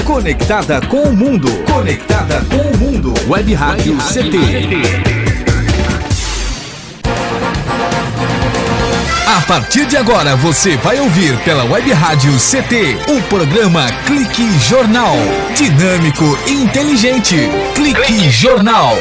Conectada com o mundo. Conectada com o mundo. Web Rádio CT. A partir de agora você vai ouvir pela Web Rádio CT o programa Clique Jornal. Dinâmico e inteligente. Clique Jornal.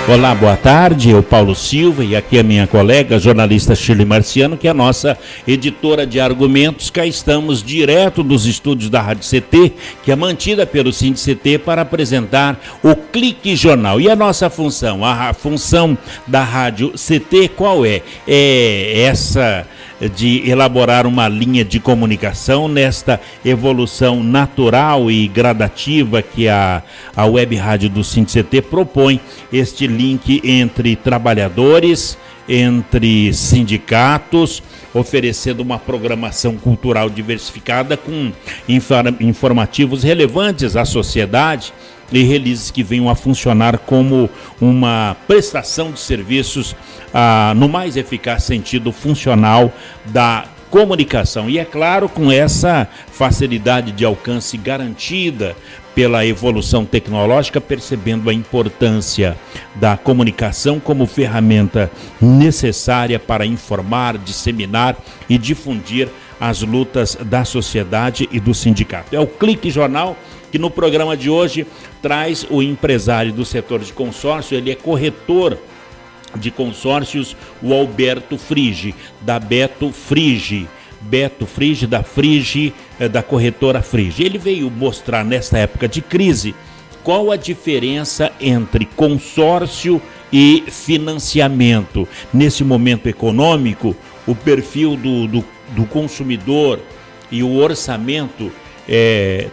Olá, boa tarde, eu Paulo Silva e aqui a minha colega, jornalista Shirley Marciano, que é a nossa editora de argumentos. Cá estamos direto dos estúdios da Rádio CT, que é mantida pelo SINDI-CT para apresentar o Clique Jornal. E a nossa função, a função da Rádio CT qual é? É essa de elaborar uma linha de comunicação nesta evolução natural e gradativa que a Web Rádio do SINDI-CT propõe, este link entre trabalhadores, entre sindicatos, oferecendo uma programação cultural diversificada com informativos relevantes à sociedade e releases que venham a funcionar como uma prestação de serviços no mais eficaz sentido funcional da comunicação. E é claro, com essa facilidade de alcance garantida pela evolução tecnológica, percebendo a importância da comunicação como ferramenta necessária para informar, disseminar e difundir as lutas da sociedade e do sindicato. É o Clique Jornal, que no programa de hoje traz o empresário do setor de consórcio, ele é corretor de consórcios, o Alberto Frigi, da Beto Frigi. Beto Frigi, da Frigi, da corretora Frigi. Ele veio mostrar nesta época de crise qual a diferença entre consórcio e financiamento. Nesse momento econômico, o perfil do consumidor e o orçamento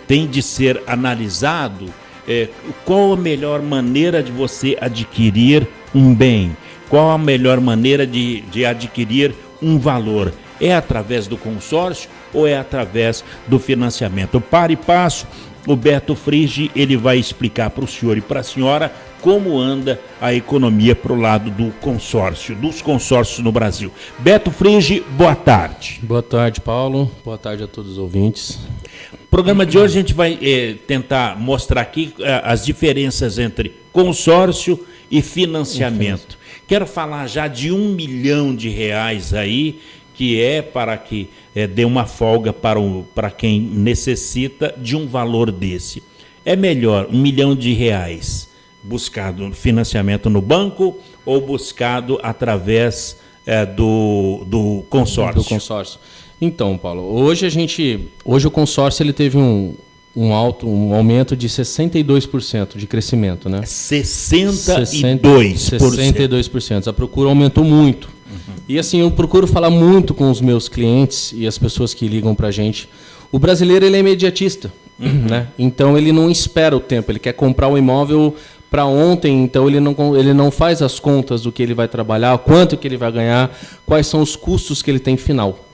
tem de ser analisado. Qual a melhor maneira de você adquirir um bem? Qual a melhor maneira de adquirir um valor? É através do consórcio ou é através do financiamento? Para e passo, o Beto Frigi, ele vai explicar para o senhor e para a senhora como anda a economia para o lado do consórcio, dos consórcios no Brasil. Beto Frigi, boa tarde. Boa tarde, Paulo. Boa tarde a todos os ouvintes. No programa de hoje a gente vai tentar mostrar aqui as diferenças entre consórcio e financiamento. Quero falar já de R$1 milhão aí, que é para que dê uma folga para quem necessita de um valor desse. É melhor R$1 milhão buscado financiamento no banco ou buscado através do consórcio? Do consórcio. Então, Paulo, hoje o consórcio ele teve um aumento de 62% de crescimento, né? 62%. A procura aumentou muito. E assim, eu procuro falar muito com os meus clientes e as pessoas que ligam pra gente. O brasileiro, ele é imediatista, né? Então ele não espera o tempo, ele quer comprar um imóvel para ontem, então ele não faz as contas do que ele vai trabalhar, quanto que ele vai ganhar, quais são os custos que ele tem final.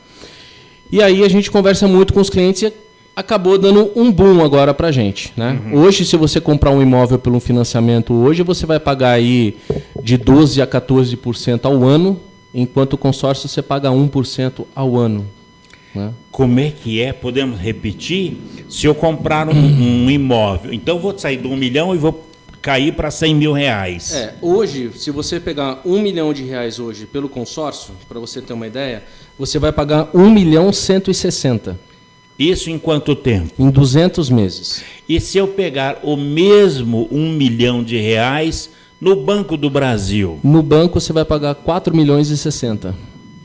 E aí a gente conversa muito com os clientes e acabou dando um boom agora pra gente, né? Hoje, se você comprar um imóvel pelo financiamento hoje, você vai pagar aí de 12% a 14% ao ano, enquanto o consórcio você paga 1% ao ano. Né? Como é que é? Podemos repetir? Se eu comprar um imóvel, então eu vou sair de R$1 milhão e vou cair para R$100 mil. Hoje, se você pegar R$1 milhão hoje pelo consórcio, para você ter uma ideia, você vai pagar R$1.160.000. Isso em quanto tempo? Em 200 meses. E se eu pegar o mesmo R$1 milhão no Banco do Brasil? No banco você vai pagar R$4.060.000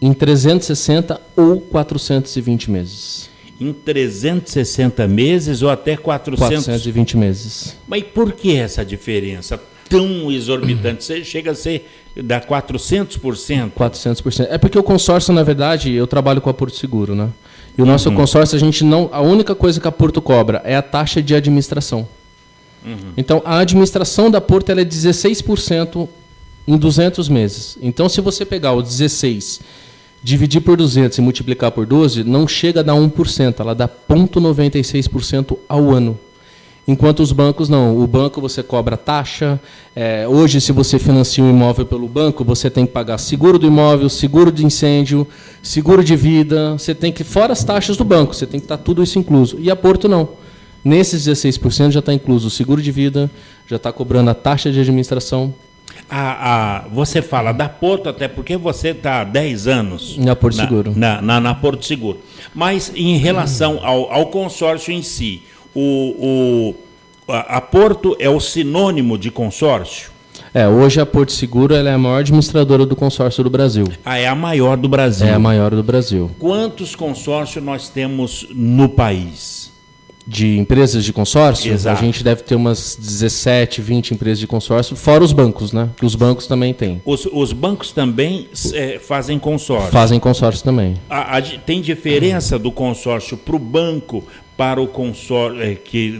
em 360 ou 420 meses. Em 360 meses ou até 420 meses. Mas por que essa diferença tão exorbitante? Você chega a ser dá 400%? 400%. É porque o consórcio, na verdade, eu trabalho com a Porto Seguro, né? E o nosso consórcio, a única coisa que a Porto cobra é a taxa de administração. Então, a administração da Porto ela é 16% em 200 meses. Então, se você pegar o 16, dividir por 200 e multiplicar por 12, não chega a dar 1%, ela dá 0,96% ao ano. Enquanto os bancos não. O banco você cobra taxa. Hoje, se você financia um imóvel pelo banco, você tem que pagar seguro do imóvel, seguro de incêndio, seguro de vida. Você tem que, fora as taxas do banco, você tem que estar tudo isso incluso. E a Porto não. Nesses 16% já está incluso o seguro de vida, já está cobrando a taxa de administração. Você fala da Porto, até porque você está há 10 anos na Porto Seguro. Na Porto Seguro. Mas em relação ao consórcio em si, a Porto é o sinônimo de consórcio? Hoje a Porto Seguro ela é a maior administradora do consórcio do Brasil. É a maior do Brasil? É a maior do Brasil. Quantos consórcios nós temos no país? De empresas de consórcio? Exato. A gente deve ter umas 17, 20 empresas de consórcio, fora os bancos, né? Que os bancos também têm. Os bancos também fazem consórcio? Fazem consórcio também. Tem diferença do consórcio para o banco, para o consórcio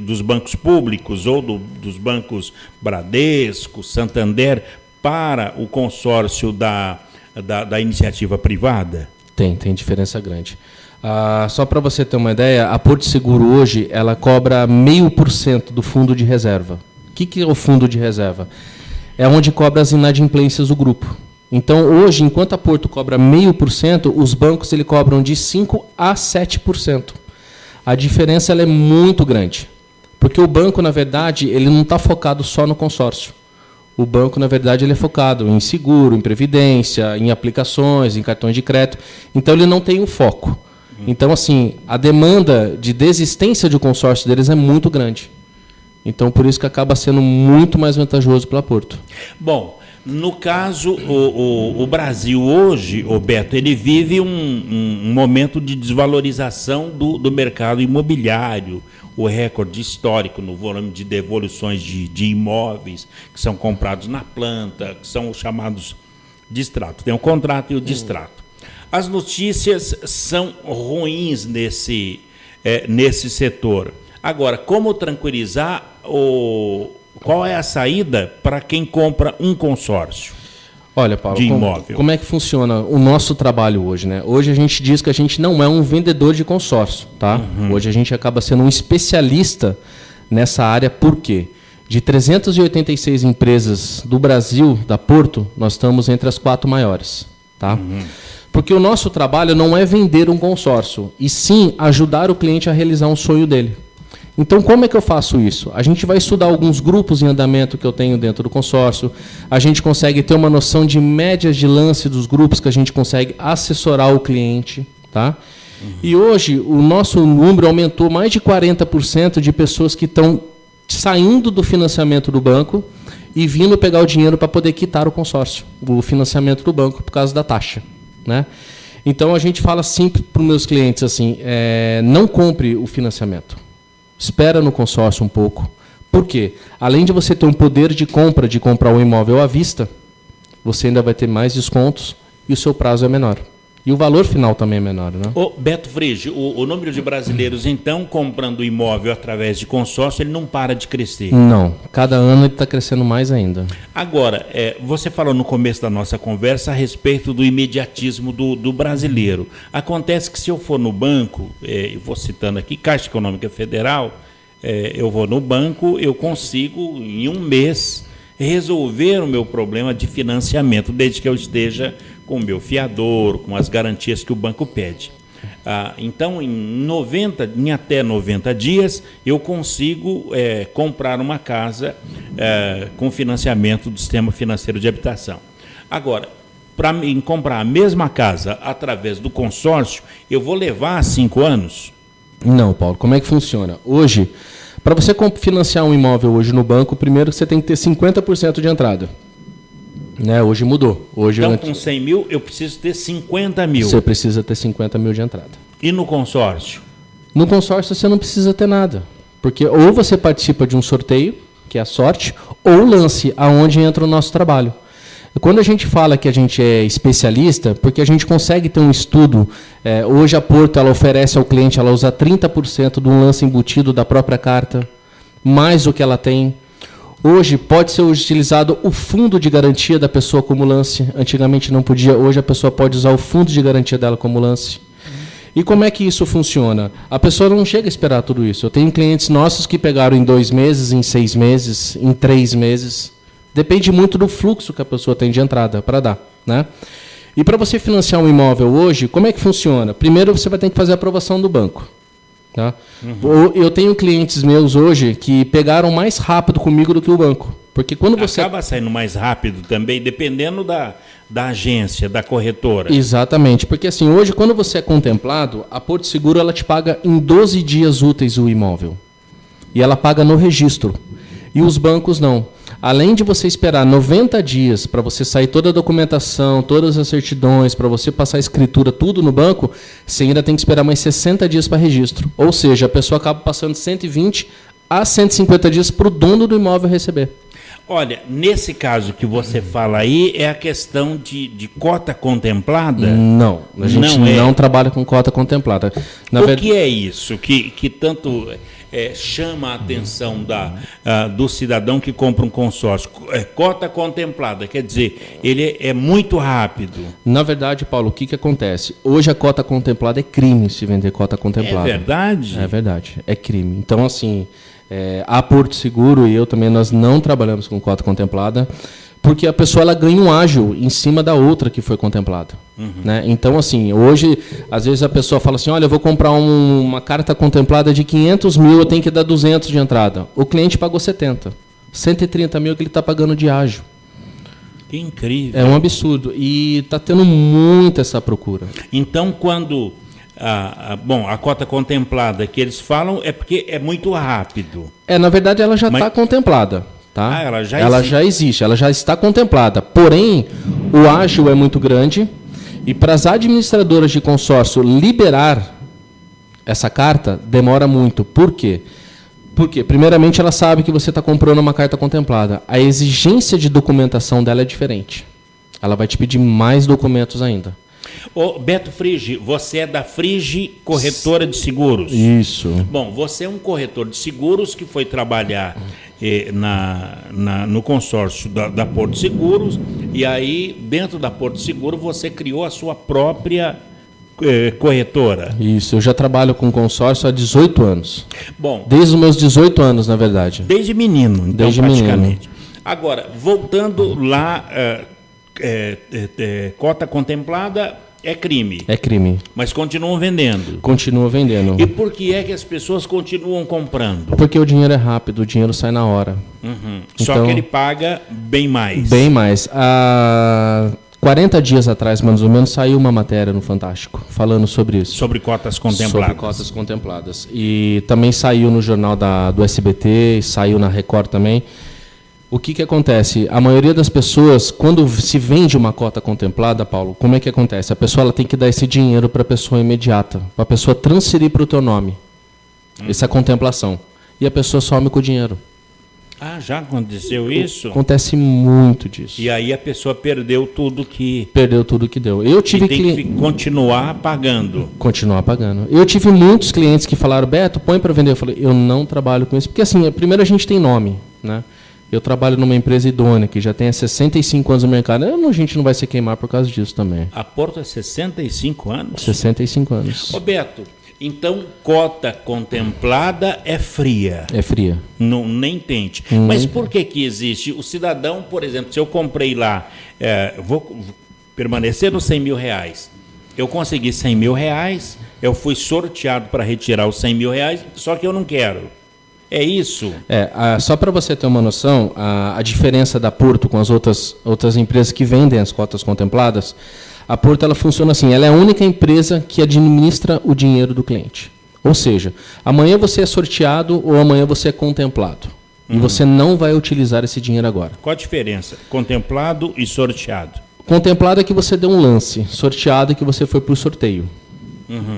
dos bancos públicos ou dos bancos Bradesco, Santander, para o consórcio da iniciativa privada? Tem diferença grande. Só para você ter uma ideia, a Porto Seguro hoje ela cobra 0,5% do fundo de reserva. O que é o fundo de reserva? É onde cobra as inadimplências do grupo. Então, hoje, enquanto a Porto cobra 0,5%, os bancos cobram de 5% a 7%. A diferença ela é muito grande. Porque o banco, na verdade, ele não está focado só no consórcio. O banco, na verdade, ele é focado em seguro, em previdência, em aplicações, em cartões de crédito. Então, ele não tem um foco. Então, assim, a demanda de desistência de consórcio deles é muito grande. Então, por isso que acaba sendo muito mais vantajoso para a Porto. Bom, no caso, o Brasil hoje, Beto, ele vive um momento de desvalorização do mercado imobiliário, o recorde histórico no volume de devoluções de imóveis que são comprados na planta, que são os chamados distrato. Tem o contrato e o distrato. As notícias são ruins nesse setor. Agora, como tranquilizar qual é a saída para quem compra um consórcio? Olha, Paulo, de imóvel? Como é que funciona o nosso trabalho hoje, né? Hoje a gente diz que a gente não é um vendedor de consórcio, tá? Hoje a gente acaba sendo um especialista nessa área. Por quê? De 386 empresas do Brasil, da Porto, nós estamos entre as 4 maiores, tá? Porque o nosso trabalho não é vender um consórcio, e sim ajudar o cliente a realizar um sonho dele. Então, como é que eu faço isso? A gente vai estudar alguns grupos em andamento que eu tenho dentro do consórcio, a gente consegue ter uma noção de médias de lance dos grupos que a gente consegue assessorar o cliente, tá? E hoje o nosso número aumentou mais de 40% de pessoas que estão saindo do financiamento do banco e vindo pegar o dinheiro para poder quitar o consórcio, o financiamento do banco, por causa da taxa. Né? Então, a gente fala sempre para os meus clientes assim, não compre o financiamento. Espera no consórcio um pouco. Por quê? Além de você ter um poder de comprar um imóvel à vista, você ainda vai ter mais descontos e o seu prazo é menor. E o valor final também é menor, né? Beto Frigi, o número de brasileiros, então, comprando imóvel através de consórcio, ele não para de crescer? Não. Cada ano ele está crescendo mais ainda. Agora, você falou no começo da nossa conversa a respeito do imediatismo do brasileiro. Acontece que se eu for no banco, eu vou citando aqui, Caixa Econômica Federal, eu vou no banco, eu consigo, em um mês, resolver o meu problema de financiamento, desde que eu esteja com o meu fiador, com as garantias que o banco pede. Então, em até 90 dias, eu consigo comprar uma casa com financiamento do Sistema Financeiro de Habitação. Agora, para comprar a mesma casa através do consórcio, eu vou levar 5 anos? Não, Paulo. Como é que funciona? Hoje, para você financiar um imóvel hoje no banco, primeiro você tem que ter 50% de entrada. Né? Hoje mudou. Então, com 100 mil, eu preciso ter 50 mil. Você precisa ter 50 mil de entrada. E no consórcio? No consórcio você não precisa ter nada. Porque ou você participa de um sorteio, que é a sorte, ou lance, aonde entra o nosso trabalho. Quando a gente fala que a gente é especialista, porque a gente consegue ter um estudo, hoje a Porto ela oferece ao cliente, ela usa 30% de um lance embutido da própria carta, mais o que ela tem. Hoje pode ser utilizado o fundo de garantia da pessoa como lance. Antigamente não podia, hoje a pessoa pode usar o fundo de garantia dela como lance. E como é que isso funciona? A pessoa não chega a esperar tudo isso. Eu tenho clientes nossos que pegaram em 2 meses, em 6 meses, em 3 meses. Depende muito do fluxo que a pessoa tem de entrada para dar, né? E para você financiar um imóvel hoje, como é que funciona? Primeiro você vai ter que fazer a aprovação do banco. Tá? Eu tenho clientes meus hoje que pegaram mais rápido comigo do que o banco. Porque quando você acaba saindo mais rápido também, dependendo da agência, da corretora. Exatamente, porque assim, hoje quando você é contemplado, a Porto Seguro ela te paga em 12 dias úteis o imóvel. E ela paga no registro. E os bancos não. Além de você esperar 90 dias para você sair toda a documentação, todas as certidões, para você passar a escritura, tudo no banco, você ainda tem que esperar mais 60 dias para registro. Ou seja, a pessoa acaba passando 120 a 150 dias para o dono do imóvel receber. Olha, nesse caso que você fala aí, é a questão de cota contemplada? Não, a gente não trabalha com cota contemplada. Que é isso que tanto chama a atenção do cidadão que compra um consórcio? Cota contemplada, quer dizer, ele é muito rápido. Na verdade, Paulo, o que acontece? Hoje a cota contemplada é crime se vender cota contemplada. É verdade? É verdade, é crime. Então, assim... a Porto Seguro e eu também, nós não trabalhamos com cota contemplada, porque a pessoa ela ganha um ágio em cima da outra que foi contemplada. Né? Então, assim, hoje, às vezes a pessoa fala assim, olha, eu vou comprar uma carta contemplada de 500 mil, eu tenho que dar 200 de entrada. O cliente pagou 70. 130 mil que ele está pagando de ágio. Que incrível. É um absurdo. E está tendo muito essa procura. Então, quando... a cota contemplada que eles falam é porque é muito rápido. Na verdade, ela já está contemplada. Tá? Ela já existe, ela já está contemplada. Porém, o ágio é muito grande e para as administradoras de consórcio liberar essa carta, demora muito. Por quê? Porque, primeiramente, ela sabe que você está comprando uma carta contemplada. A exigência de documentação dela é diferente. Ela vai te pedir mais documentos ainda. Ô, Beto Frigi, você é da Frigi Corretora de Seguros. Isso. Bom, você é um corretor de seguros que foi trabalhar no consórcio da Porto Seguros, e aí, dentro da Porto Seguro, você criou a sua própria corretora. Isso, eu já trabalho com consórcio há 18 anos. Bom, desde os meus 18 anos, na verdade. Desde menino, então, desde praticamente. Menino. Agora, voltando lá, cota contemplada é crime. É crime. Mas continuam vendendo. Continua vendendo. E por que é que as pessoas continuam comprando? Porque o dinheiro é rápido, o dinheiro sai na hora. Só Então, que ele paga bem mais. Bem mais. Há 40 dias atrás, mais ou menos, saiu uma matéria no Fantástico falando sobre isso. Sobre cotas contempladas. Sobre cotas contempladas. E também saiu no jornal do SBT, saiu na Record também. O que acontece? A maioria das pessoas, quando se vende uma cota contemplada, Paulo, como é que acontece? A pessoa ela tem que dar esse dinheiro para a pessoa imediata, para a pessoa transferir para o teu nome, essa contemplação. E a pessoa some com o dinheiro. Já aconteceu isso? Acontece muito disso. E aí a pessoa perdeu tudo que... Perdeu tudo que deu. Eu tive que continuar pagando. Continuar pagando. Eu tive muitos clientes que falaram, Beto, põe para vender. Eu falei, eu não trabalho com isso. Porque assim, primeiro a gente tem nome, né? Eu trabalho numa empresa idônea, que já tem 65 anos no mercado. A gente não vai se queimar por causa disso também. A Porto é 65 anos? 65 anos. Roberto, então cota contemplada é fria? É fria. Não, nem tente. Mas por que existe? O cidadão, por exemplo, se eu comprei lá, vou permanecer nos 100 mil reais. Eu consegui 100 mil reais, eu fui sorteado para retirar os 100 mil reais, só que eu não quero. É isso? Só para você ter uma noção, a diferença da Porto com as outras empresas que vendem as cotas contempladas, a Porto ela funciona assim, ela é a única empresa que administra o dinheiro do cliente. Ou seja, amanhã você é sorteado ou amanhã você é contemplado. E você não vai utilizar esse dinheiro agora. Qual a diferença? Contemplado e sorteado? Contemplado é que você deu um lance, sorteado é que você foi para o sorteio.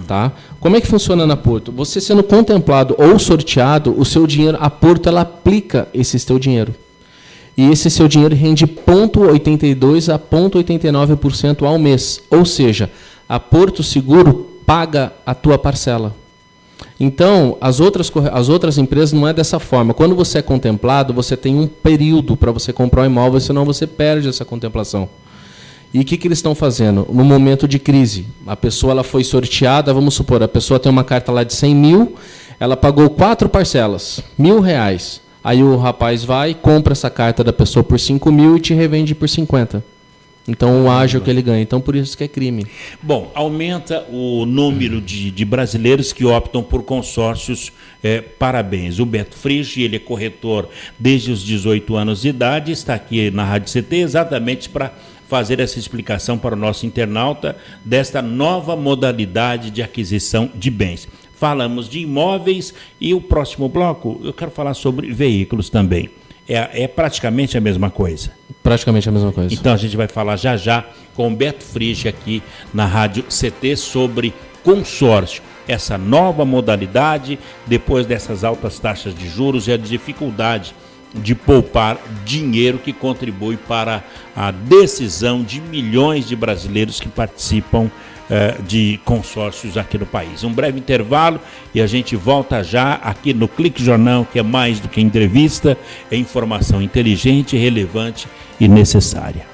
Tá? Como é que funciona na Porto? Você sendo contemplado ou sorteado, o seu dinheiro, a Porto ela aplica esse seu dinheiro. E esse seu dinheiro rende 0,82% a 0,89% ao mês. Ou seja, a Porto Seguro paga a tua parcela. Então, as outras empresas não é dessa forma. Quando você é contemplado, você tem um período para você comprar um imóvel, senão você perde essa contemplação. E o que eles estão fazendo? No momento de crise, a pessoa ela foi sorteada, vamos supor, a pessoa tem uma carta lá de 100 mil, ela pagou 4 parcelas, R$1.000. Aí o rapaz vai, compra essa carta da pessoa por 5 mil e te revende por 50. Então, o ágio que ele ganha. Então, por isso que é crime. Bom, aumenta o número de brasileiros que optam por consórcios. Parabéns. O Beto Frigi, ele é corretor desde os 18 anos de idade, está aqui na Rádio CT exatamente para fazer essa explicação para o nosso internauta desta nova modalidade de aquisição de bens. Falamos de imóveis e o próximo bloco eu quero falar sobre veículos também. É praticamente a mesma coisa. Praticamente a mesma coisa. Então a gente vai falar já com o Beto Frigi aqui na Rádio CT sobre consórcio. Essa nova modalidade, depois dessas altas taxas de juros e a dificuldade de poupar dinheiro que contribui para a decisão de milhões de brasileiros que participam de consórcios aqui no país. Um breve intervalo e a gente volta já aqui no Clique Jornal, que é mais do que entrevista, é informação inteligente, relevante e necessária.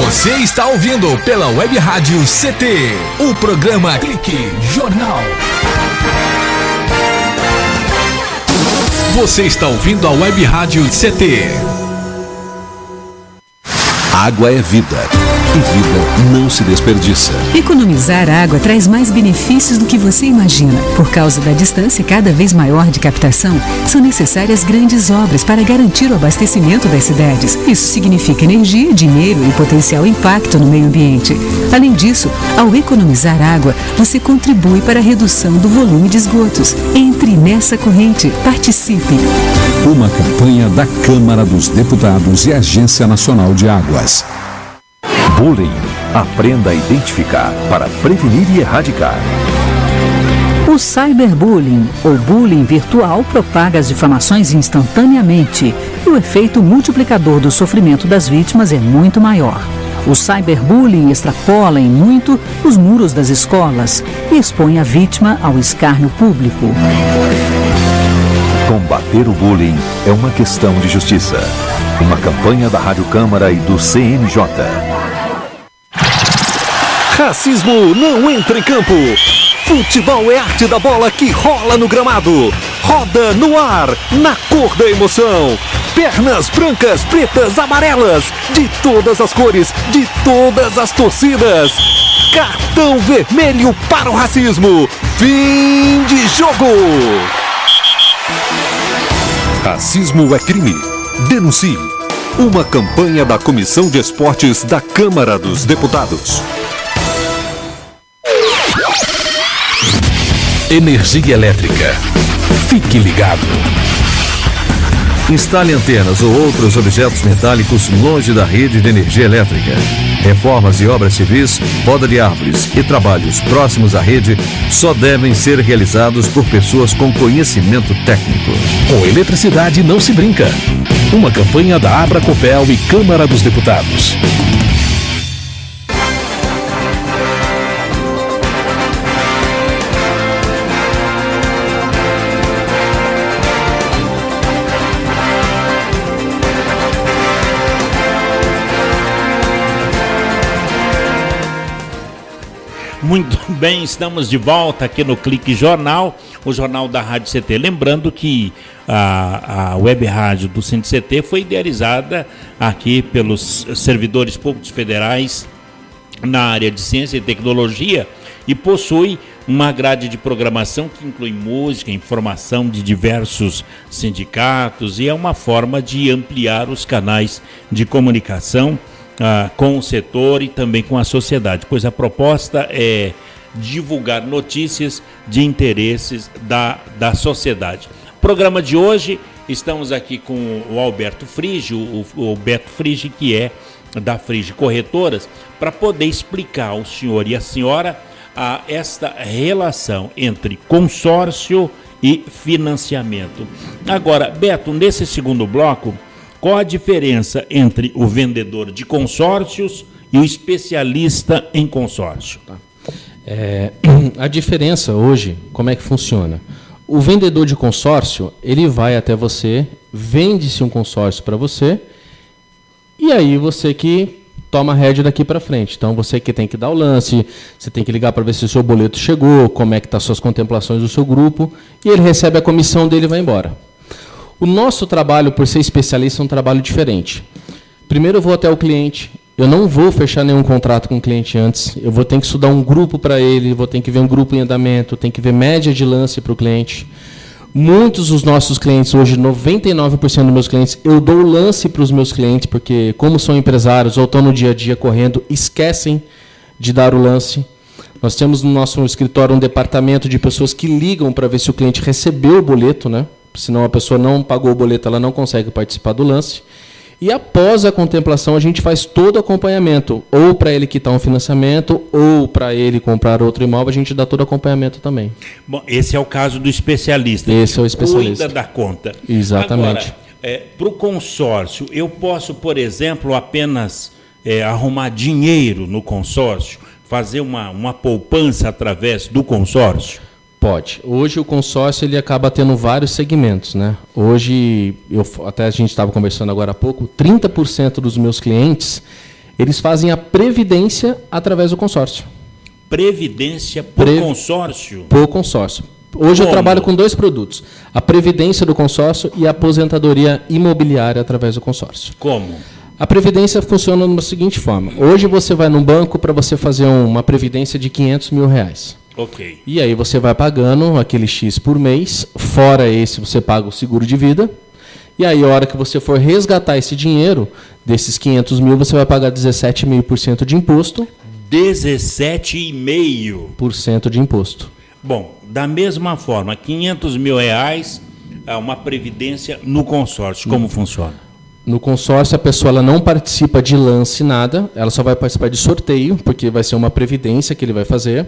Você está ouvindo pela Web Rádio CT, o programa Clique Jornal. Você está ouvindo a Web Rádio CT. Água é vida, e vida não se desperdiça. Economizar água traz mais benefícios do que você imagina. Por causa da distância cada vez maior de captação, são necessárias grandes obras para garantir o abastecimento das cidades. Isso significa energia, dinheiro e potencial impacto no meio ambiente. Além disso, ao economizar água, você contribui para a redução do volume de esgotos. Entre nessa corrente, participe. Uma campanha da Câmara dos Deputados e Agência Nacional de Águas. Bullying. Aprenda a identificar para prevenir e erradicar. O cyberbullying, ou bullying virtual, propaga as difamações instantaneamente e o efeito multiplicador do sofrimento das vítimas é muito maior. O cyberbullying extrapola em muito os muros das escolas e expõe a vítima ao escárnio público. Combater o bullying é uma questão de justiça. Uma campanha da Rádio Câmara e do CNJ. Racismo não entra em campo. Futebol é arte da bola que rola no gramado. Roda no ar, na cor da emoção. Pernas brancas, pretas, amarelas, de todas as cores, de todas as torcidas. Cartão vermelho para o racismo. Fim de jogo. Racismo é crime. Denuncie. Uma campanha da Comissão de Esportes da Câmara dos Deputados. Energia elétrica. Fique ligado. Instale antenas ou outros objetos metálicos longe da rede de energia elétrica. Reformas e obras civis, poda de árvores e trabalhos próximos à rede só devem ser realizados por pessoas com conhecimento técnico. Com eletricidade não se brinca. Uma campanha da Abracopel e Câmara dos Deputados. Muito bem, estamos de volta aqui no Clique Jornal, o jornal da Rádio CT. Lembrando que a web rádio do CNCT foi idealizada aqui pelos servidores públicos federais na área de ciência e tecnologia e possui uma grade de programação que inclui música, informação de diversos sindicatos e é uma forma de ampliar os canais de comunicação com o setor e também com a sociedade, pois a proposta é divulgar notícias de interesses da sociedade. Programa de hoje, estamos aqui com o Alberto Frigi, o Beto Frigi, que é da Frigi Corretoras, para poder explicar ao senhor e à senhora esta relação entre consórcio e financiamento. Agora, Beto, nesse segundo bloco, qual a diferença entre o vendedor de consórcios e o especialista em consórcio? A diferença hoje, como é que funciona? O vendedor de consórcio, ele vai até você, vende-se um consórcio para você E aí você que toma a rédea daqui para frente. Então você que tem que dar o lance, você tem que ligar para ver se o seu boleto chegou, como é que estão as suas contemplações do seu grupo, e ele recebe a comissão dele e vai embora. O nosso trabalho, por ser especialista, é um trabalho diferente. Primeiro eu vou até o cliente, eu não vou fechar nenhum contrato com o cliente antes, eu vou ter que estudar um grupo para ele, vou ter que ver um grupo em andamento, tem que ver média de lance para o cliente. Muitos dos nossos clientes, hoje 99% dos meus clientes, eu dou lance para os meus clientes, porque como são empresários ou estão no dia a dia correndo, esquecem de dar o lance. Nós temos no nosso escritório um departamento de pessoas que ligam para ver se o cliente recebeu o boleto, né? Senão a pessoa não pagou o boleto, ela não consegue participar do lance. E após a contemplação, a gente faz todo o acompanhamento, ou para ele quitar um financiamento, ou para ele comprar outro imóvel, a gente dá todo o acompanhamento também. Bom, esse é o caso do especialista. Esse é o especialista. Cuida da conta. Exatamente. Agora, para o consórcio, eu posso, por exemplo, apenas arrumar dinheiro no consórcio, fazer uma poupança através do consórcio? Pode. Hoje o consórcio ele acaba tendo vários segmentos, né? Hoje, até a gente estava conversando agora há pouco, 30% dos meus clientes, eles fazem a previdência através do consórcio. Previdência por consórcio? Por consórcio. Hoje eu trabalho com 2 produtos, a previdência do consórcio e a aposentadoria imobiliária através do consórcio. Como? A previdência funciona da seguinte forma. Hoje você vai num banco para você fazer uma previdência de R$500 mil. Ok. E aí você vai pagando aquele X por mês, fora esse você paga o seguro de vida, e aí a hora que você for resgatar esse dinheiro, desses 500 mil, você vai pagar 17,5% de imposto. 17,5% de imposto. Bom, da mesma forma, R$500 mil, uma previdência no consórcio, como funciona? No consórcio, a pessoa ela não participa de lance nada, ela só vai participar de sorteio, porque vai ser uma previdência que ele vai fazer.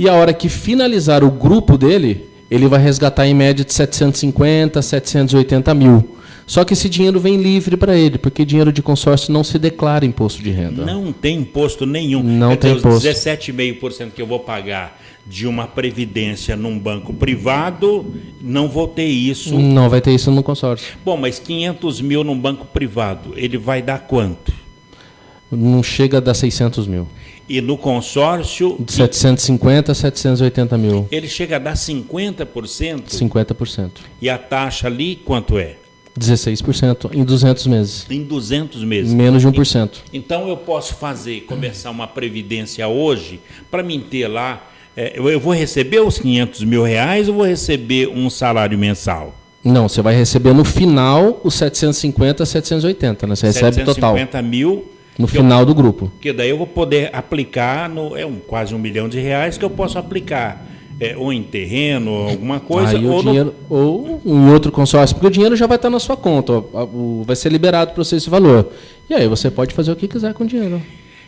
E a hora que finalizar o grupo dele, ele vai resgatar em média de 750, 780 mil. Só que esse dinheiro vem livre para ele, porque dinheiro de consórcio não se declara imposto de renda. Não tem imposto nenhum. Não tem imposto. Os 17,5% que eu vou pagar de uma previdência num banco privado, não vou ter isso. Não vai ter isso no consórcio. Bom, mas 500 mil num banco privado, ele vai dar quanto? Não chega a dar 600 mil. E no consórcio... De 750 a 780 mil. Ele chega a dar 50%? 50%. E a taxa ali, quanto é? 16% em 200 meses. Em 200 meses. Menos de 1%. Então eu posso começar uma previdência hoje, para mim ter lá... eu vou receber os R$500 mil ou vou receber um salário mensal? Não, você vai receber no final os 750 a 780, né? Você recebe total. 750 mil... No final do grupo. Porque daí eu vou poder aplicar, quase R$1 milhão que eu posso aplicar ou em terreno, ou alguma coisa. Aí ou em outro consórcio, porque o dinheiro já vai estar na sua conta, vai ser liberado para você esse valor. E aí você pode fazer o que quiser com o dinheiro.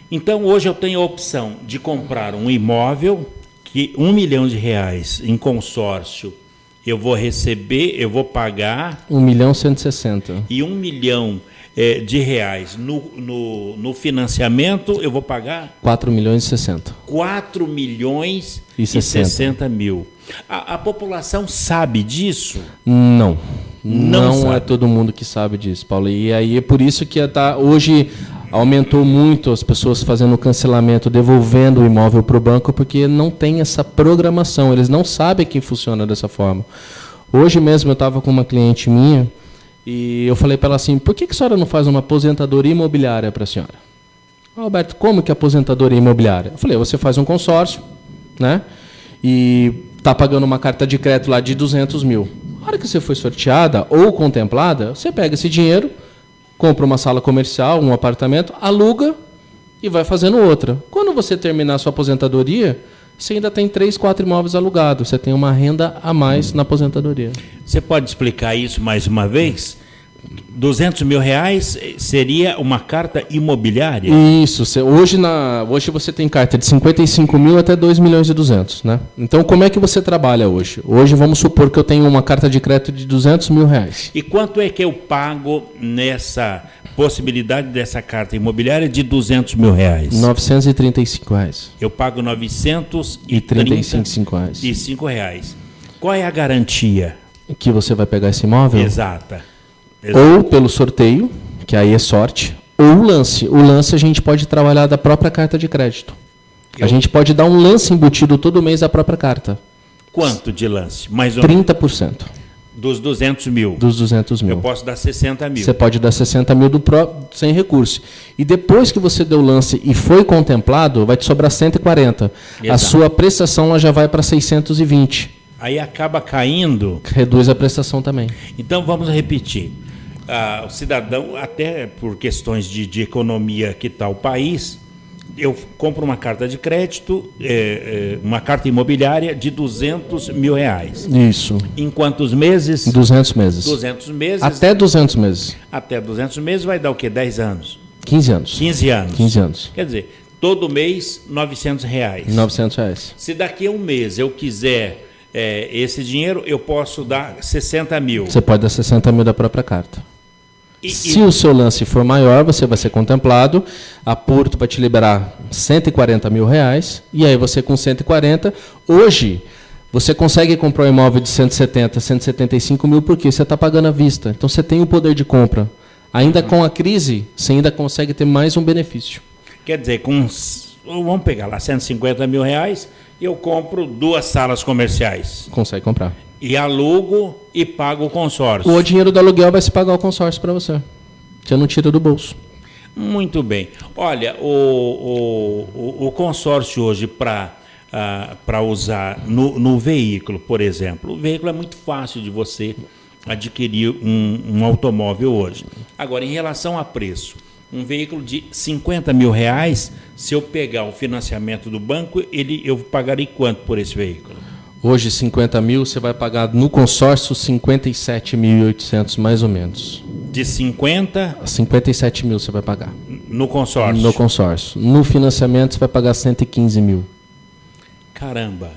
Então hoje eu tenho a opção de comprar um imóvel que R$1 milhão em consórcio eu vou receber, eu vou pagar... R$1.160.000. E R$1 milhão de reais no financiamento, eu vou pagar? R$4.060.000. R$4.060.000. A população sabe disso? Não. Não sabe. É todo mundo que sabe disso, Paulo. E aí é por isso que hoje aumentou muito as pessoas fazendo o cancelamento, devolvendo o imóvel para o banco, porque não tem essa programação, eles não sabem que funciona dessa forma. Hoje mesmo eu estava com uma cliente minha e eu falei para ela assim, por que a senhora não faz uma aposentadoria imobiliária para a senhora? Alberto, como que é aposentadoria imobiliária? Eu falei, você faz um consórcio, né? E está pagando uma carta de crédito lá de 200 mil. A hora que você foi sorteada ou contemplada, você pega esse dinheiro, compra uma sala comercial, um apartamento, aluga e vai fazendo outra. Quando você terminar a sua aposentadoria, você ainda tem 3, 4 imóveis alugados. Você tem uma renda a mais na aposentadoria. Você pode explicar isso mais uma vez? R$200 mil seria uma carta imobiliária? Isso. Hoje você tem carta de 55 mil até 2.200.000, né? Então, como é que você trabalha hoje? Hoje, vamos supor que eu tenho uma carta de crédito de R$200 mil. E quanto é que eu pago nessa possibilidade dessa carta imobiliária de R$200 mil? R$935. Eu pago R$935. Qual é a garantia? Que você vai pegar esse imóvel? Exata. Ou pelo sorteio, que aí é sorte, ou o lance. O lance a gente pode trabalhar da própria carta de crédito. A gente pode dar um lance embutido todo mês da própria carta. Quanto de lance? Mais ou menos? 30%. Dos 200 mil? Dos 200 mil. Eu posso dar 60 mil. Você pode dar 60 mil sem recurso. E depois que você deu o lance e foi contemplado, vai te sobrar 140. Exato. A sua prestação ela já vai para 620. Aí acaba caindo. Reduz a prestação também. Então vamos repetir. O cidadão, até por questões de economia que está o país, eu compro uma carta de crédito, uma carta imobiliária de 200 mil reais. Isso. Em quantos meses? 200 meses. 200 meses. Até 200 meses. Até 200 meses vai dar o quê? 10 anos? 15 anos. 15 anos. 15 anos. Quer dizer, todo mês, 900 reais. 900 reais. Se daqui a um mês eu quiser esse dinheiro, eu posso dar 60 mil. Você pode dar 60 mil da própria carta. Se o seu lance for maior, você vai ser contemplado, a Porto vai te liberar 140 mil reais, e aí você com 140, hoje, você consegue comprar um imóvel de 170, 175 mil, porque você está pagando à vista. Então você tem o poder de compra. Ainda com a crise, você ainda consegue ter mais um benefício. Quer dizer, vamos pegar lá 150 mil reais, eu compro 2 salas comerciais. Consegue comprar. E alugo e pago o consórcio. O dinheiro do aluguel vai se pagar o consórcio para você. Você não tira do bolso. Muito bem. Olha, o consórcio hoje para usar no veículo, por exemplo. O veículo é muito fácil de você adquirir um automóvel hoje. Agora, em relação a preço, um veículo de 50 mil reais, se eu pegar o financiamento do banco, eu pagarei quanto por esse veículo? Hoje, 50 mil, você vai pagar no consórcio 57.800, mais ou menos. De 50? 57 mil você vai pagar. No consórcio? No consórcio. No financiamento, você vai pagar 115 mil. Caramba.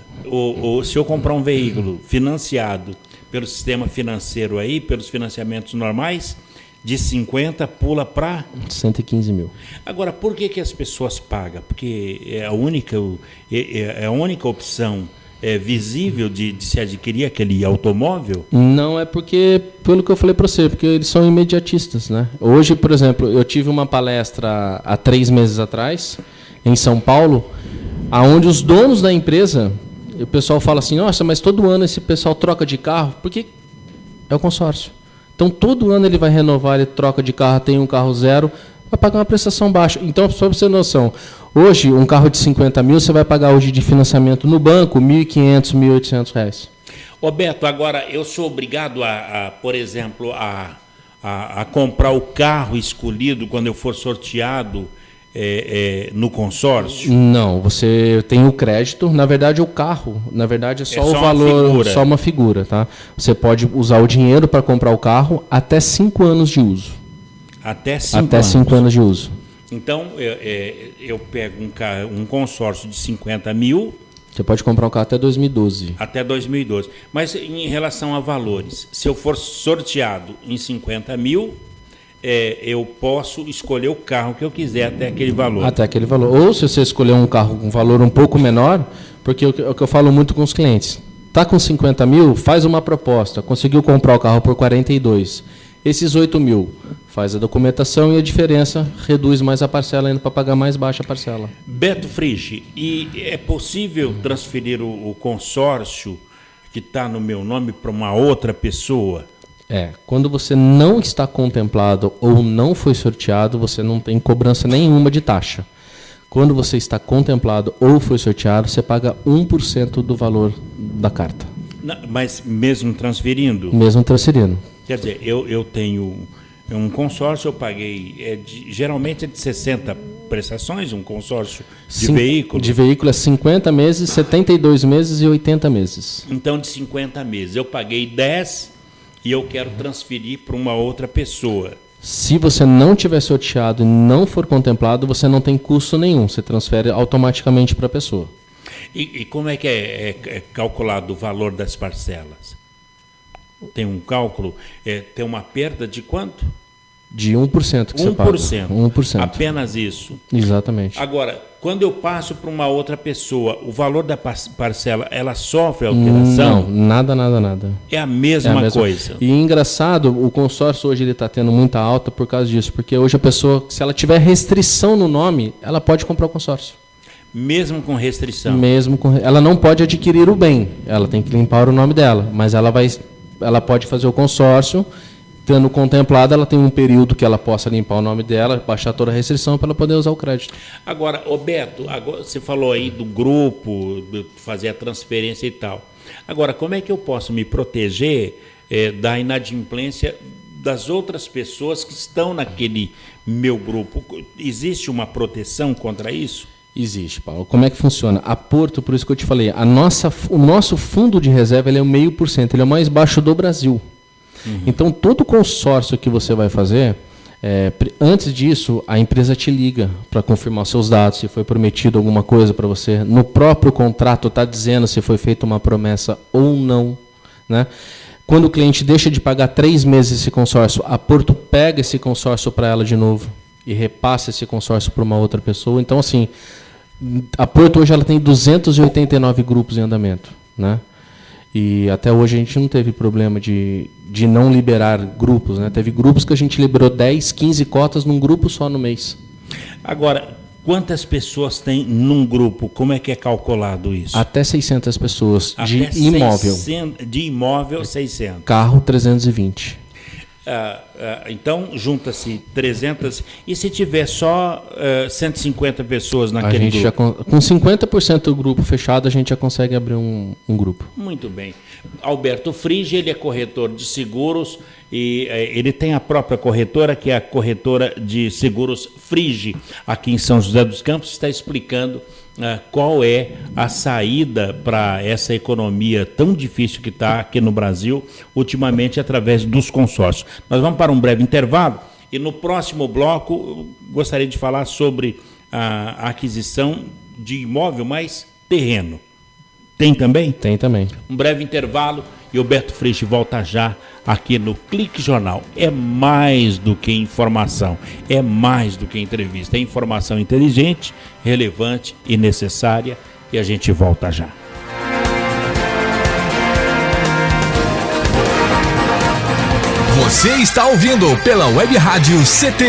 Se eu comprar um veículo financiado pelo sistema financeiro aí, pelos financiamentos normais, de 50 pula para 115 mil. Agora, por que as pessoas pagam? Porque é a única opção visível de se adquirir aquele automóvel? Não, é porque, pelo que eu falei para você, porque eles são imediatistas, né? Hoje, por exemplo, eu tive uma palestra há 3 meses atrás, em São Paulo, onde os donos da empresa, o pessoal fala assim, nossa, mas todo ano esse pessoal troca de carro, porque é o consórcio. Então, todo ano ele vai renovar, ele troca de carro, tem um carro zero, vai pagar uma prestação baixa. Então, só para você ter noção, hoje, um carro de 50 mil, você vai pagar hoje de financiamento no banco R$ 1.500, R$ 1.800. Ô Beto, agora eu sou obrigado por exemplo, a comprar o carro escolhido quando eu for sorteado no consórcio? Não, você tem o crédito. Na verdade, o carro, é só o valor, só uma figura, tá? Você pode usar o dinheiro para comprar o carro até 5 anos de uso. Até 5 anos? Até 5 anos de uso. Então, eu pego um consórcio de 50 mil... Você pode comprar um carro até 2012. Até 2012. Mas em relação a valores, se eu for sorteado em 50 mil, eu posso escolher o carro que eu quiser até aquele valor. Até aquele valor. Ou se você escolher um carro com valor um pouco menor, porque o que eu falo muito com os clientes, está com 50 mil, faz uma proposta, conseguiu comprar o carro por 42. Esses 8 mil, faz a documentação e a diferença reduz mais a parcela ainda para pagar mais baixa a parcela. Beto Frigi, e é possível transferir o consórcio que está no meu nome para uma outra pessoa? Quando você não está contemplado ou não foi sorteado, você não tem cobrança nenhuma de taxa. Quando você está contemplado ou foi sorteado, você paga 1% do valor da carta. Não, mas mesmo transferindo? Mesmo transferindo. Quer dizer, eu tenho um consórcio, eu paguei, geralmente é de 60 prestações, um consórcio de veículo. De veículo é 50 meses, 72 meses e 80 meses. Então, de 50 meses, eu paguei 10 e eu quero transferir para uma outra pessoa. Se você não tiver sorteado e não for contemplado, você não tem custo nenhum, você transfere automaticamente para a pessoa. E como é que é calculado o valor das parcelas? Tem um cálculo, tem uma perda de quanto? De 1% que você paga. 1%. Apenas isso. Exatamente. Agora, quando eu passo para uma outra pessoa, o valor da parcela, ela sofre alteração? Não, nada. É a mesma coisa. E engraçado, o consórcio hoje está tendo muita alta por causa disso, porque hoje a pessoa, se ela tiver restrição no nome, ela pode comprar o consórcio. Mesmo com restrição? Ela não pode adquirir o bem, ela tem que limpar o nome dela, mas ela pode fazer o consórcio. Tendo contemplado, ela tem um período que ela possa limpar o nome dela, baixar toda a restrição para ela poder usar o crédito. Agora, Beto, você falou aí do grupo, fazer a transferência e tal. Agora, como é que eu posso me proteger da inadimplência das outras pessoas que estão naquele meu grupo? Existe uma proteção contra isso? Existe, Paulo. Como é que funciona? A Porto, por isso que eu te falei, o nosso fundo de reserva ele é o 0,5%, ele é o mais baixo do Brasil. Então, todo consórcio que você vai fazer, antes disso, a empresa te liga para confirmar os seus dados, se foi prometido alguma coisa para você. No próprio contrato está dizendo se foi feita uma promessa ou não. Né? Quando o cliente deixa de pagar 3 meses esse consórcio, a Porto pega esse consórcio para ela de novo e repassa esse consórcio para uma outra pessoa. Então, assim, a Porto hoje ela tem 289 grupos em andamento, né? E até hoje a gente não teve problema de não liberar grupos, né? Teve grupos que a gente liberou 10, 15 cotas num grupo só no mês. Agora, quantas pessoas tem num grupo? Como é que é calculado isso? Até 600 pessoas de imóvel. De imóvel, 600. Carro, 320. Então, junta-se 300. E se tiver só 150 pessoas naquele grupo? Com 50% do grupo fechado, a gente já consegue abrir um grupo. Muito bem. Alberto Frigi, ele é corretor de seguros e ele tem a própria corretora, que é a corretora de seguros Frigi, aqui em São José dos Campos, está explicando qual é a saída para essa economia tão difícil que está aqui no Brasil, ultimamente através dos consórcios. Nós vamos para um breve intervalo e no próximo bloco eu gostaria de falar sobre a aquisição de imóvel mais terreno. Tem também? Tem também. Um breve intervalo e o Beto Freixo volta já aqui no Clique Jornal. É mais do que informação, é mais do que entrevista. É informação inteligente, relevante e necessária e a gente volta já. Você está ouvindo pela Web Rádio CT,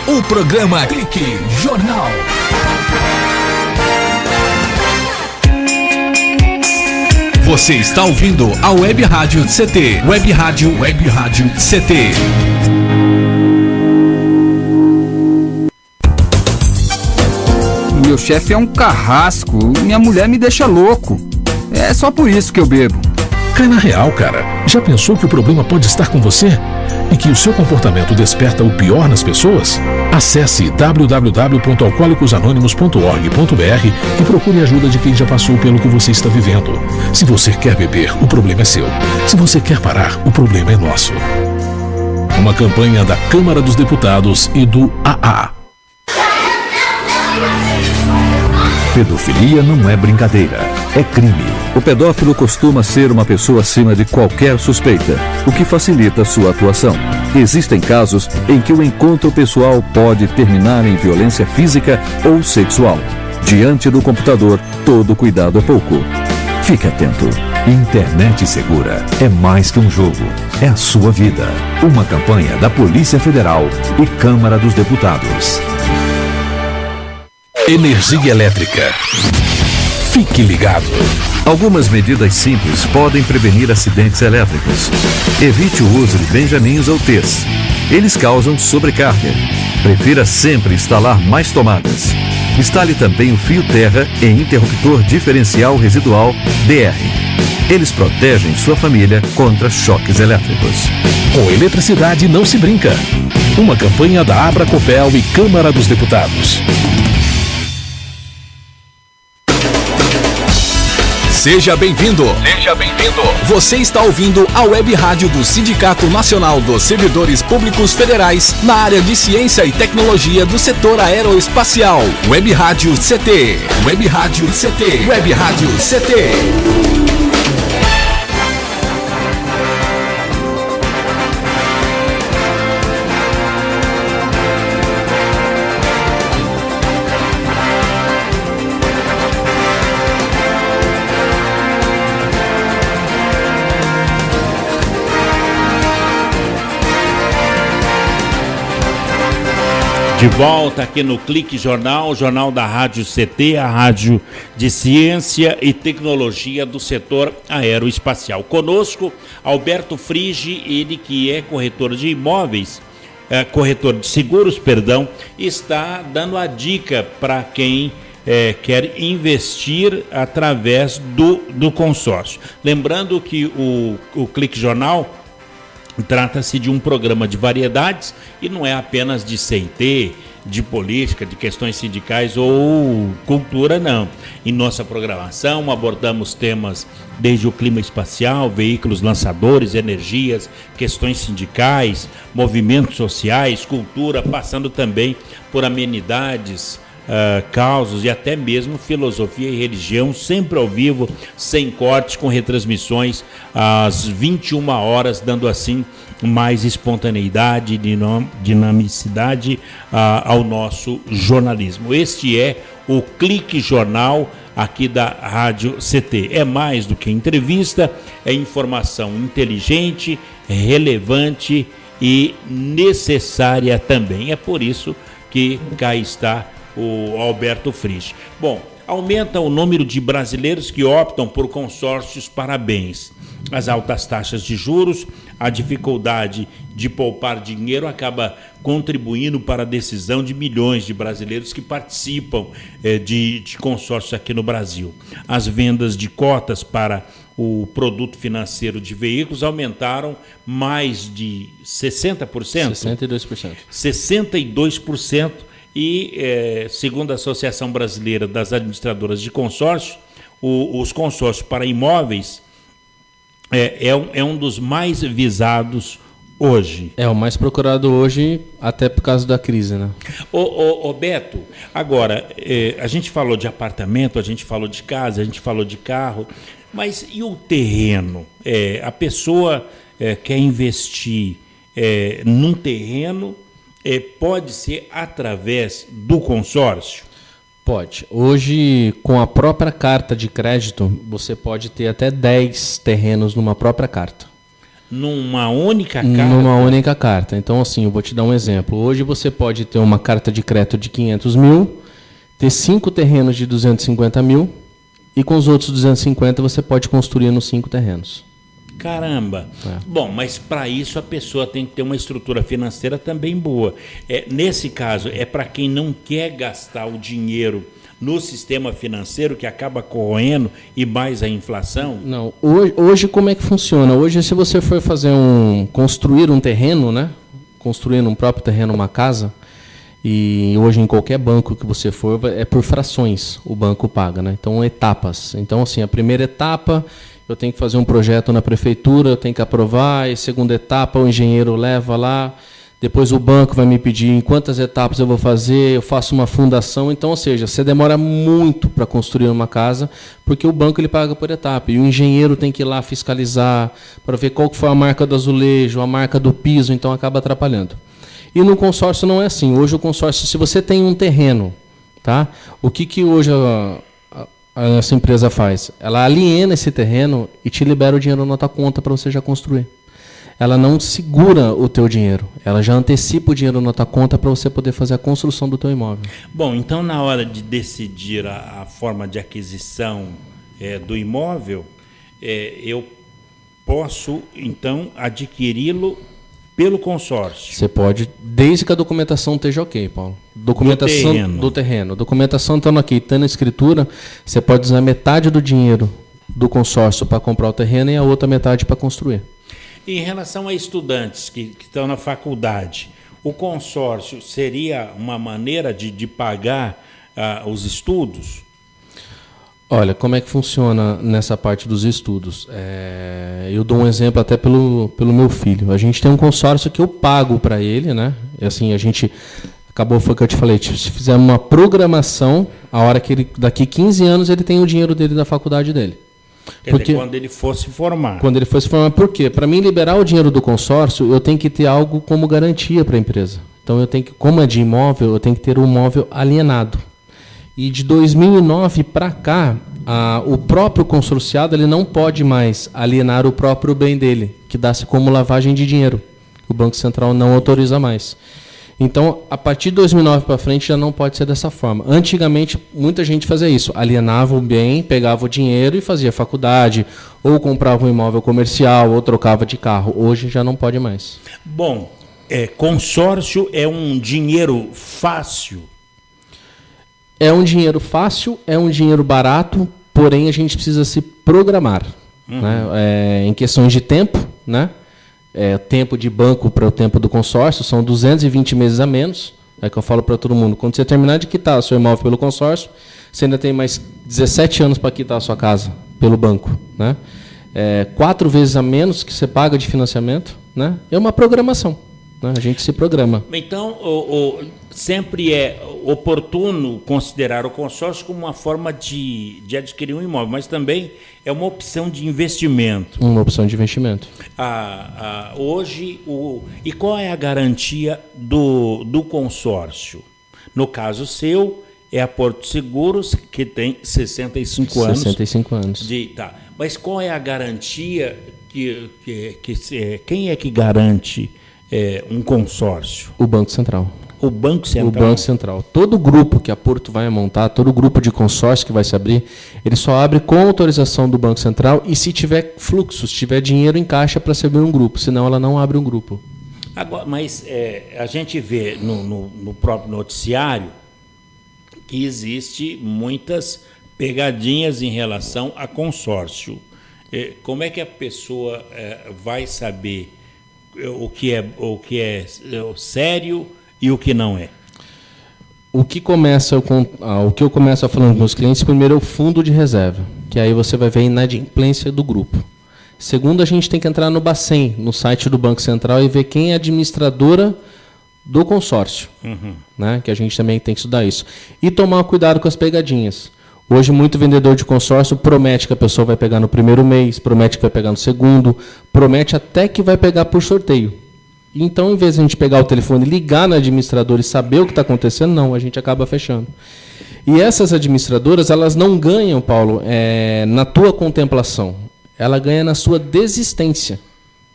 o programa Clique Jornal. Você está ouvindo a Web Rádio CT. Web Rádio CT. Meu chefe é um carrasco, minha mulher me deixa louco. É só por isso que eu bebo. Cai na real, cara. Já pensou que o problema pode estar com você? E que o seu comportamento desperta o pior nas pessoas? Acesse www.alcoolicosanonimos.org.br e procure ajuda de quem já passou pelo que você está vivendo. Se você quer beber, o problema é seu. Se você quer parar, o problema é nosso. Uma campanha da Câmara dos Deputados e do AA. Pedofilia não é brincadeira, é crime. O pedófilo costuma ser uma pessoa acima de qualquer suspeita, o que facilita sua atuação. Existem casos em que o encontro pessoal pode terminar em violência física ou sexual. Diante do computador, todo cuidado é pouco. Fique atento. Internet segura é mais que um jogo, é a sua vida. Uma campanha da Polícia Federal e Câmara dos Deputados. Energia elétrica. Fique ligado. Algumas medidas simples podem prevenir acidentes elétricos. Evite o uso de benjamins ou T's. Eles causam sobrecarga. Prefira sempre instalar mais tomadas. Instale também o fio terra e interruptor diferencial residual DR. Eles protegem sua família contra choques elétricos. Com eletricidade não se brinca. Uma campanha da Abracopel e Câmara dos Deputados. Seja bem-vindo. Seja bem-vindo. Você está ouvindo a Web Rádio do Sindicato Nacional dos Servidores Públicos Federais na área de Ciência e Tecnologia do setor aeroespacial. Web Rádio CT. Web Rádio CT. Web Rádio CT. De volta aqui no Clique Jornal, o jornal da Rádio CT, a rádio de ciência e tecnologia do setor aeroespacial. Conosco, Alberto Frigi, ele que é corretor de imóveis, corretor de seguros, perdão, está dando a dica para quem quer investir através do consórcio. Lembrando que o Clique Jornal trata-se de um programa de variedades e não é apenas de CIT, de política, de questões sindicais ou cultura, não. Em nossa programação abordamos temas desde o clima espacial, veículos lançadores, energias, questões sindicais, movimentos sociais, cultura, passando também por amenidades, causos e até mesmo filosofia e religião, sempre ao vivo, sem cortes, com retransmissões às 21 horas, dando assim mais espontaneidade e dinamicidade ao nosso jornalismo. Este é o Clique Jornal aqui da Rádio CT. É mais do que entrevista, é informação inteligente, relevante e necessária também. É por isso que cá está o Alberto Frigi. Bom, aumenta o número de brasileiros que optam por consórcios para bens. As altas taxas de juros, a dificuldade de poupar dinheiro acaba contribuindo para a decisão de milhões de brasileiros que participam de consórcios aqui no Brasil. As vendas de cotas para o produto financeiro de veículos aumentaram mais de 60%? 62%. 62%. E, segundo a Associação Brasileira das Administradoras de Consórcio, os consórcios para imóveis é um dos mais visados hoje. É o mais procurado hoje, até por causa da crise, né? Ô Beto, agora, a gente falou de apartamento, a gente falou de casa, a gente falou de carro, mas e o terreno? A pessoa quer investir num terreno, pode ser através do consórcio? Pode. Hoje, com a própria carta de crédito, você pode ter até 10 terrenos numa própria carta. Numa única carta? Numa única carta. Então, assim, eu vou te dar um exemplo. Hoje você pode ter uma carta de crédito de 500 mil, ter 5 terrenos de 250 mil, e com os outros 250 você pode construir nos 5 terrenos. Caramba! Bom, mas para isso a pessoa tem que ter uma estrutura financeira também boa. Nesse caso, é para quem não quer gastar o dinheiro no sistema financeiro, que acaba corroendo e mais a inflação? Não. Hoje como é que funciona? Hoje, se você for construir um terreno, né? Construir um próprio terreno, uma casa, e hoje em qualquer banco que você for, é por frações o banco paga, né? Então, etapas. Então, assim, a primeira etapa, eu tenho que fazer um projeto na prefeitura, eu tenho que aprovar, e segunda etapa o engenheiro leva lá, depois o banco vai me pedir em quantas etapas eu vou fazer, eu faço uma fundação. Então, ou seja, você demora muito para construir uma casa, porque o banco ele paga por etapa, e o engenheiro tem que ir lá fiscalizar para ver qual que foi a marca do azulejo, a marca do piso, então acaba atrapalhando. E no consórcio não é assim. Hoje o consórcio, se você tem um terreno, tá? O que hoje essa empresa faz? Ela aliena esse terreno e te libera o dinheiro na tua conta para você já construir. Ela não segura o teu dinheiro, ela já antecipa o dinheiro na tua conta para você poder fazer a construção do teu imóvel. Bom, então na hora de decidir a forma de aquisição do imóvel, eu posso então adquiri-lo pelo consórcio? Você pode, desde que a documentação esteja ok, Paulo. Documentação do terreno. Documentação estando aqui, estando na escritura, você pode usar metade do dinheiro do consórcio para comprar o terreno e a outra metade para construir. Em relação a estudantes que estão na faculdade, o consórcio seria uma maneira de pagar os estudos? Olha, como é que funciona nessa parte dos estudos? Eu dou um exemplo até pelo meu filho. A gente tem um consórcio que eu pago para ele, né? E assim, a gente acabou, foi o que eu te falei, se fizer uma programação, a hora que ele, daqui 15 anos, ele tem o dinheiro dele da faculdade dele. Quer dizer, quando ele fosse formar. Quando ele fosse formar, por quê? Para mim liberar o dinheiro do consórcio, eu tenho que ter algo como garantia para a empresa. Então, eu tenho que, como é de imóvel, eu tenho que ter um imóvel alienado. E de 2009 para cá, o próprio consorciado ele não pode mais alienar o próprio bem dele, que dá-se como lavagem de dinheiro. O Banco Central não autoriza mais. Então, a partir de 2009 para frente já não pode ser dessa forma. Antigamente, muita gente fazia isso. Alienava o bem, pegava o dinheiro e fazia faculdade, ou comprava um imóvel comercial, ou trocava de carro. Hoje já não pode mais. Bom, consórcio é um dinheiro fácil? É um dinheiro fácil, é um dinheiro barato, porém a gente precisa se programar. Né? Em questões de tempo, né? Tempo de banco para o tempo do consórcio, são 220 meses a menos. É que eu falo para todo mundo. Quando você terminar de quitar o seu imóvel pelo consórcio, você ainda tem mais 17 anos para quitar a sua casa pelo banco. Né? 4 vezes a menos que você paga de financiamento. Né? É uma programação. Né? A gente se programa. Então, sempre é oportuno considerar o consórcio como uma forma de adquirir um imóvel, mas também é uma opção de investimento. Uma opção de investimento. Hoje, e qual é a garantia do consórcio? No caso seu, é a Porto Seguros, que tem 65 anos. 65 anos. Mas qual é a garantia quem é que garante um consórcio? O Banco Central. O Banco Central? O Banco Central. Todo grupo que a Porto vai montar, todo grupo de consórcio que vai se abrir, ele só abre com autorização do Banco Central e se tiver fluxo, se tiver dinheiro em caixa para se abrir um grupo, senão ela não abre um grupo. Agora, mas a gente vê no próprio noticiário que existe muitas pegadinhas em relação a consórcio. Como é que a pessoa vai saber o que é sério e o que não é? O que eu começo a falar com os meus clientes, primeiro é o fundo de reserva, que aí você vai ver a inadimplência do grupo. Segundo, a gente tem que entrar no Bacen, no site do Banco Central, e ver quem é a administradora do consórcio, né? Que a gente também tem que estudar isso. E tomar cuidado com as pegadinhas. Hoje, muito vendedor de consórcio promete que a pessoa vai pegar no primeiro mês, promete que vai pegar no segundo, promete até que vai pegar por sorteio. Então, em vez de a gente pegar o telefone, ligar na administradora e saber o que está acontecendo, não, a gente acaba fechando. E essas administradoras, elas não ganham, Paulo, na tua contemplação. Ela ganha na sua desistência.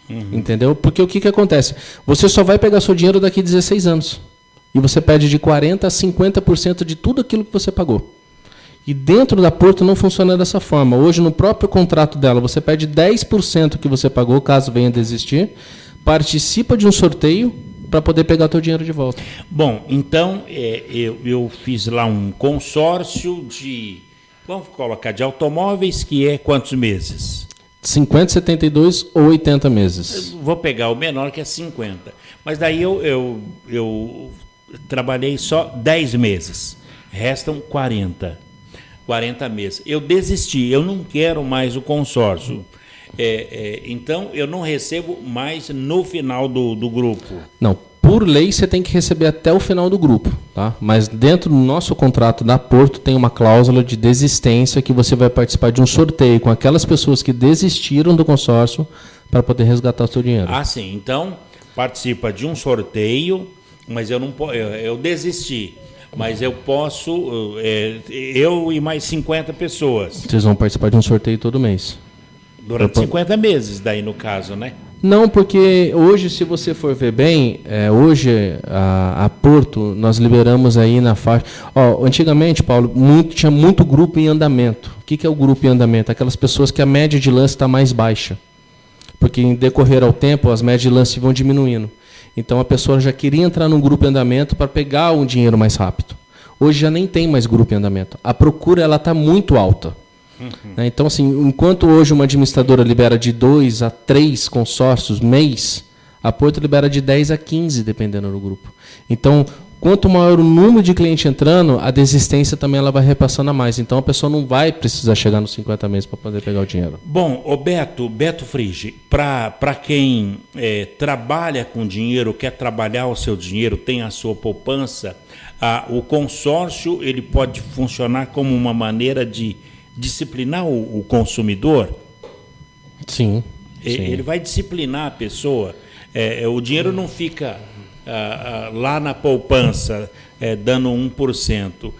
Entendeu? Porque o que acontece? Você só vai pegar seu dinheiro daqui a 16 anos. E você perde de 40% a 50% de tudo aquilo que você pagou. E dentro da Porto não funciona dessa forma. Hoje, no próprio contrato dela, você perde 10% que você pagou, caso venha desistir, participa de um sorteio para poder pegar o teu dinheiro de volta. Bom, então, eu fiz lá um consórcio vamos colocar, de automóveis, que é quantos meses? 50, 72 ou 80 meses. Eu vou pegar o menor, que é 50. Mas daí eu trabalhei só 10 meses. Restam 40 meses. Eu desisti, eu não quero mais o consórcio. Então, eu não recebo mais no final do grupo. Não, por lei você tem que receber até o final do grupo. Tá? Mas dentro do nosso contrato da Porto tem uma cláusula de desistência que você vai participar de um sorteio com aquelas pessoas que desistiram do consórcio para poder resgatar o seu dinheiro. Ah, sim. Então, participa de um sorteio, mas eu desisti. Mas eu posso, eu e mais 50 pessoas. Vocês vão participar de um sorteio todo mês. Durante 50 meses, daí no caso, né? Não, porque hoje, se você for ver bem, hoje a Porto, nós liberamos aí na faixa... antigamente, Paulo, tinha muito grupo em andamento. O que é o grupo em andamento? Aquelas pessoas que a média de lance está mais baixa. Porque em decorrer ao tempo, as médias de lance vão diminuindo. Então, a pessoa já queria entrar num grupo em andamento para pegar um dinheiro mais rápido. Hoje já nem tem mais grupo em andamento. A procura está muito alta. Então, assim, enquanto hoje uma administradora libera de 2 a 3 consórcios mês, a Porto libera de 10 a 15, dependendo do grupo. Então, quanto maior o número de cliente entrando, a desistência também ela vai repassando a mais. Então, a pessoa não vai precisar chegar nos 50 meses para poder pegar o dinheiro. Bom, o Beto Frigi, para quem trabalha com dinheiro, quer trabalhar o seu dinheiro, tem a sua poupança, o consórcio ele pode funcionar como uma maneira de disciplinar o consumidor? Sim. Ele vai disciplinar a pessoa. O dinheiro não fica lá na poupança dando 1%.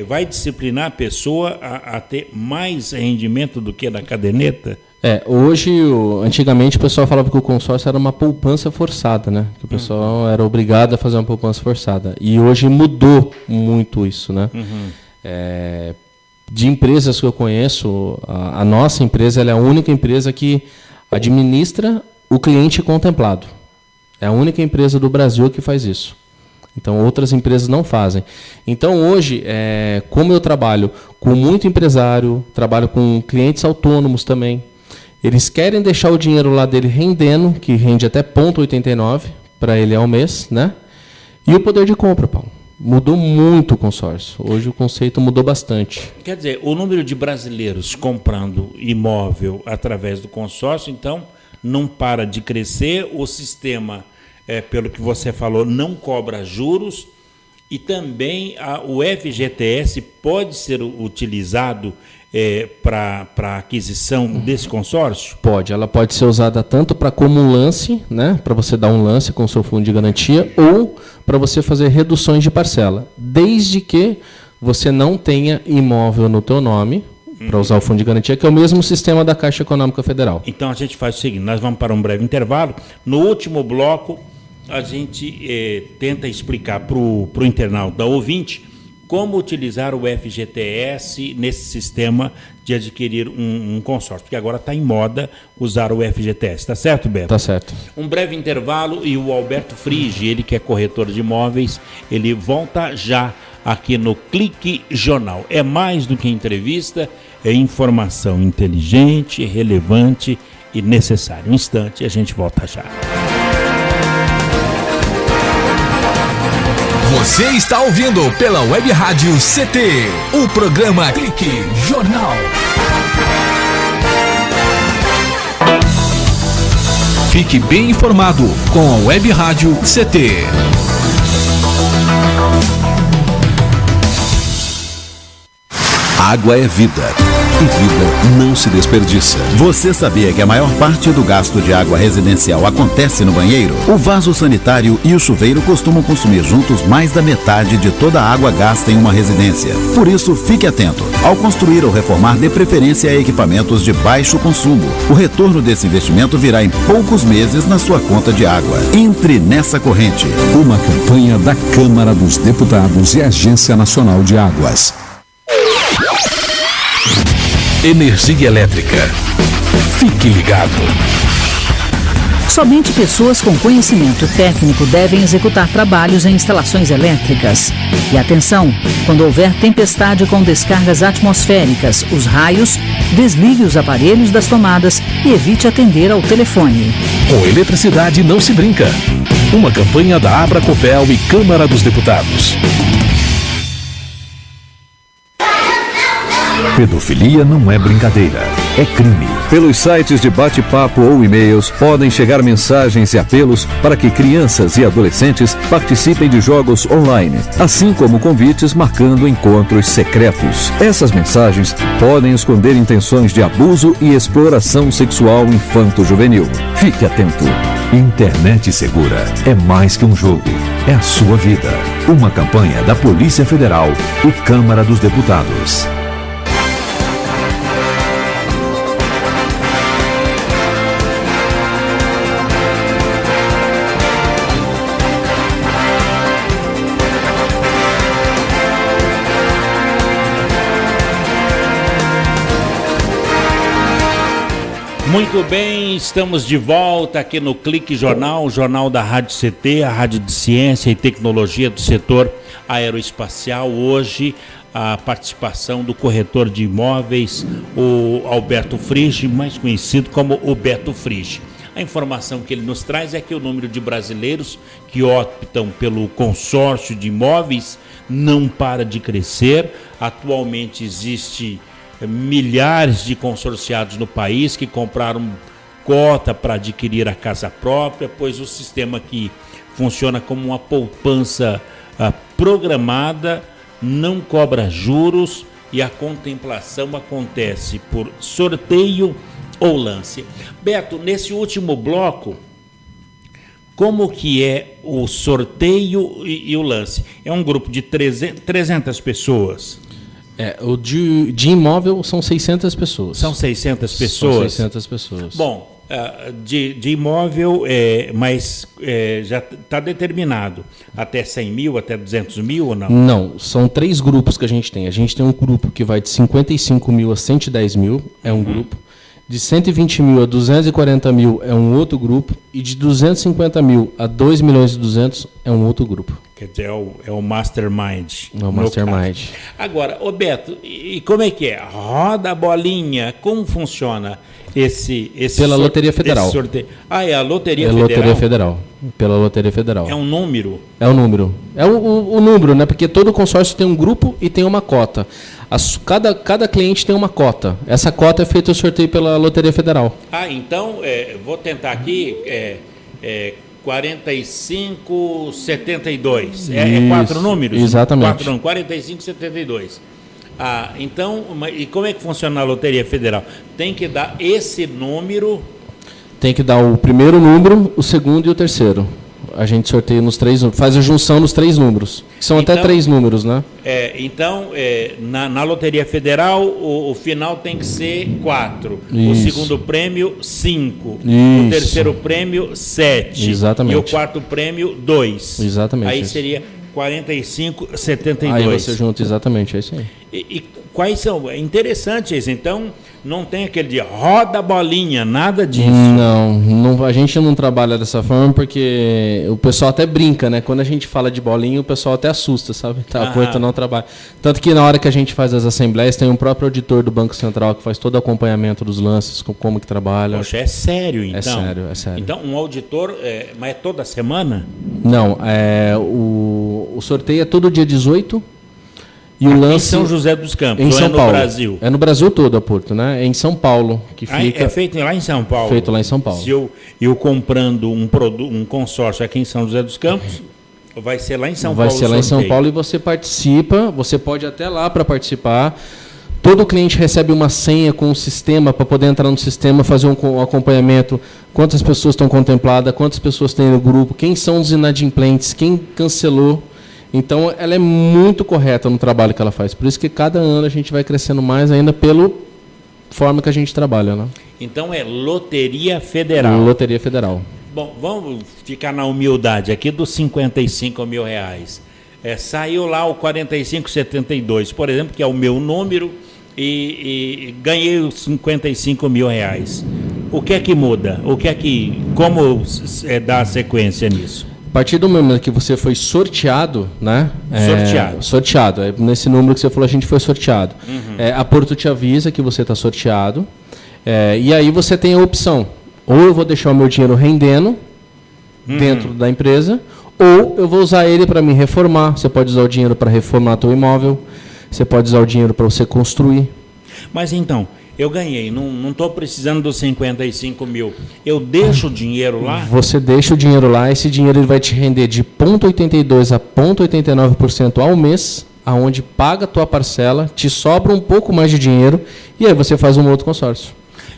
Vai disciplinar a pessoa a ter mais rendimento do que na caderneta? Hoje, antigamente o pessoal falava que o consórcio era uma poupança forçada, né? Que o pessoal era obrigado a fazer uma poupança forçada. E hoje mudou muito isso, né? De empresas que eu conheço, a nossa empresa ela é a única empresa que administra o cliente contemplado. É a única empresa do Brasil que faz isso. Então, outras empresas não fazem. Então, hoje, como eu trabalho com muito empresário, trabalho com clientes autônomos também, eles querem deixar o dinheiro lá dele rendendo, que rende até 0,89 para ele ao mês, né? E o poder de compra, Paulo. Mudou muito o consórcio. Hoje o conceito mudou bastante. Quer dizer, o número de brasileiros comprando imóvel através do consórcio, então, não para de crescer. O sistema, pelo que você falou, não cobra juros. E também o FGTS pode ser utilizado para aquisição desse consórcio? Pode. Ela pode ser usada tanto como um lance, né, para você dar um lance com o seu fundo de garantia, ou para você fazer reduções de parcela, desde que você não tenha imóvel no teu nome, para usar o fundo de garantia, que é o mesmo sistema da Caixa Econômica Federal. Então a gente faz o seguinte, nós vamos para um breve intervalo. No último bloco, a gente tenta explicar para o internauta ouvinte como utilizar o FGTS nesse sistema de adquirir um consórcio, porque agora está em moda usar o FGTS, tá certo, Beto? Tá certo. Um breve intervalo e o Alberto Frigi, ele que é corretor de imóveis, ele volta já aqui no Clique Jornal. É mais do que entrevista, é informação inteligente, relevante e necessária. Um instante e a gente volta já. Você está ouvindo pela Web Rádio CT, o programa Clique Jornal. Fique bem informado com a Web Rádio CT. Água é vida. E vida não se desperdiça. Você sabia que a maior parte do gasto de água residencial acontece no banheiro? O vaso sanitário e o chuveiro costumam consumir juntos mais da metade de toda a água gasta em uma residência. Por isso, fique atento. Ao construir ou reformar, dê preferência a equipamentos de baixo consumo. O retorno desse investimento virá em poucos meses na sua conta de água. Entre nessa corrente. Uma campanha da Câmara dos Deputados e Agência Nacional de Águas. Energia elétrica. Fique ligado. Somente pessoas com conhecimento técnico devem executar trabalhos em instalações elétricas. E atenção, quando houver tempestade com descargas atmosféricas, os raios, desligue os aparelhos das tomadas e evite atender ao telefone. Com eletricidade não se brinca. Uma campanha da Abracopel e Câmara dos Deputados. Pedofilia não é brincadeira, é crime. Pelos sites de bate-papo ou e-mails podem chegar mensagens e apelos para que crianças e adolescentes participem de jogos online, assim como convites marcando encontros secretos. Essas mensagens podem esconder intenções de abuso e exploração sexual infanto-juvenil. Fique atento. Internet segura é mais que um jogo, é a sua vida. Uma campanha da Polícia Federal e Câmara dos Deputados. Muito bem, estamos de volta aqui no Clique Jornal, o jornal da Rádio CT, a rádio de ciência e tecnologia do setor aeroespacial. Hoje, a participação do corretor de imóveis, o Alberto Frigi, mais conhecido como o Beto Frigi. A informação que ele nos traz é que o número de brasileiros que optam pelo consórcio de imóveis não para de crescer. Atualmente existe milhares de consorciados no país que compraram cota para adquirir a casa própria, pois o sistema aqui funciona como uma poupança programada, não cobra juros e a contemplação acontece por sorteio ou lance. Beto, nesse último bloco, como que é o sorteio e o lance? É um grupo de 300 pessoas. O de imóvel são 600 pessoas. São 600 pessoas? São 600 pessoas. Bom, de imóvel, mas já está determinado até 100 mil, até 200 mil ou não? Não, são 3 grupos que a gente tem. A gente tem um grupo que vai de 55 mil a 110 mil, é um grupo. De 120 mil a 240 mil é um outro grupo. E de 250 mil a 2 milhões e 200 é um outro grupo. Quer dizer, é o mastermind. É o mastermind. Agora, Beto, e como é que é? Roda a bolinha, como funciona esse Pela Loteria Federal. Esse sorteio? É a Loteria Federal? Loteria Federal. Pela Loteria Federal. É um número? É um número. É o número, né? Porque todo consórcio tem um grupo e tem uma cota. Cada cliente tem uma cota. Essa cota é feita o sorteio pela Loteria Federal. Então, vou tentar aqui, 4572. É 4 números? Exatamente. 4572. Então, e como é que funciona a Loteria Federal? Tem que dar esse número? Tem que dar o primeiro número, o segundo e o terceiro. A gente sorteia nos 3, faz a junção nos 3 números. São então, até 3 números, né? Na Loteria Federal, o final tem que ser 4. Isso. O segundo prêmio, 5. Isso. O terceiro prêmio, 7. Exatamente. E o quarto prêmio, 2. Exatamente. Aí seria 4572. Aí você junta, exatamente, é isso aí. E quais são? É interessante isso. Então, não tem aquele de roda a bolinha, nada disso. Não, a gente não trabalha dessa forma porque o pessoal até brinca, né? Quando a gente fala de bolinha, o pessoal até assusta, sabe? Porto não trabalha. Tanto que na hora que a gente faz as assembleias, tem um próprio auditor do Banco Central que faz todo o acompanhamento dos lances, como que trabalha. Poxa, é sério, então? É sério. Então, um auditor, mas é toda semana? Não, o sorteio é todo dia 18. E o lance em São José dos Campos, em São Paulo. No Brasil? É no Brasil todo, a Porto, né? É em São Paulo que fica. É feito lá em São Paulo? Feito lá em São Paulo. Se eu comprando um consórcio aqui em São José dos Campos, vai ser lá em São Paulo? Vai ser lá em São Paulo e você participa, você pode ir até lá para participar. Todo cliente recebe uma senha com o sistema para poder entrar no sistema, fazer um acompanhamento, quantas pessoas estão contempladas, quantas pessoas tem no grupo, quem são os inadimplentes, quem cancelou. Então, ela é muito correta no trabalho que ela faz. Por isso que cada ano a gente vai crescendo mais ainda pela forma que a gente trabalha, né? Então, é Loteria Federal. Loteria Federal. Bom, vamos ficar na humildade aqui dos 55 mil reais. Saiu lá o 4572, por exemplo, que é o meu número, e ganhei os 55 mil reais. O que é que muda? Como dá a sequência nisso? A partir do momento que você foi sorteado, né? Sorteado. Nesse número que você falou, a gente foi sorteado. A Porto te avisa que você está sorteado. E aí você tem a opção. Ou eu vou deixar o meu dinheiro rendendo dentro da empresa, ou eu vou usar ele para me reformar. Você pode usar o dinheiro para reformar teu imóvel. Você pode usar o dinheiro para você construir. Mas então, eu ganhei, não estou precisando dos 55 mil. Eu deixo o dinheiro lá? Você deixa o dinheiro lá, esse dinheiro ele vai te render de 0,82% a 0,89% ao mês, aonde paga a tua parcela, te sobra um pouco mais de dinheiro, e aí você faz um outro consórcio.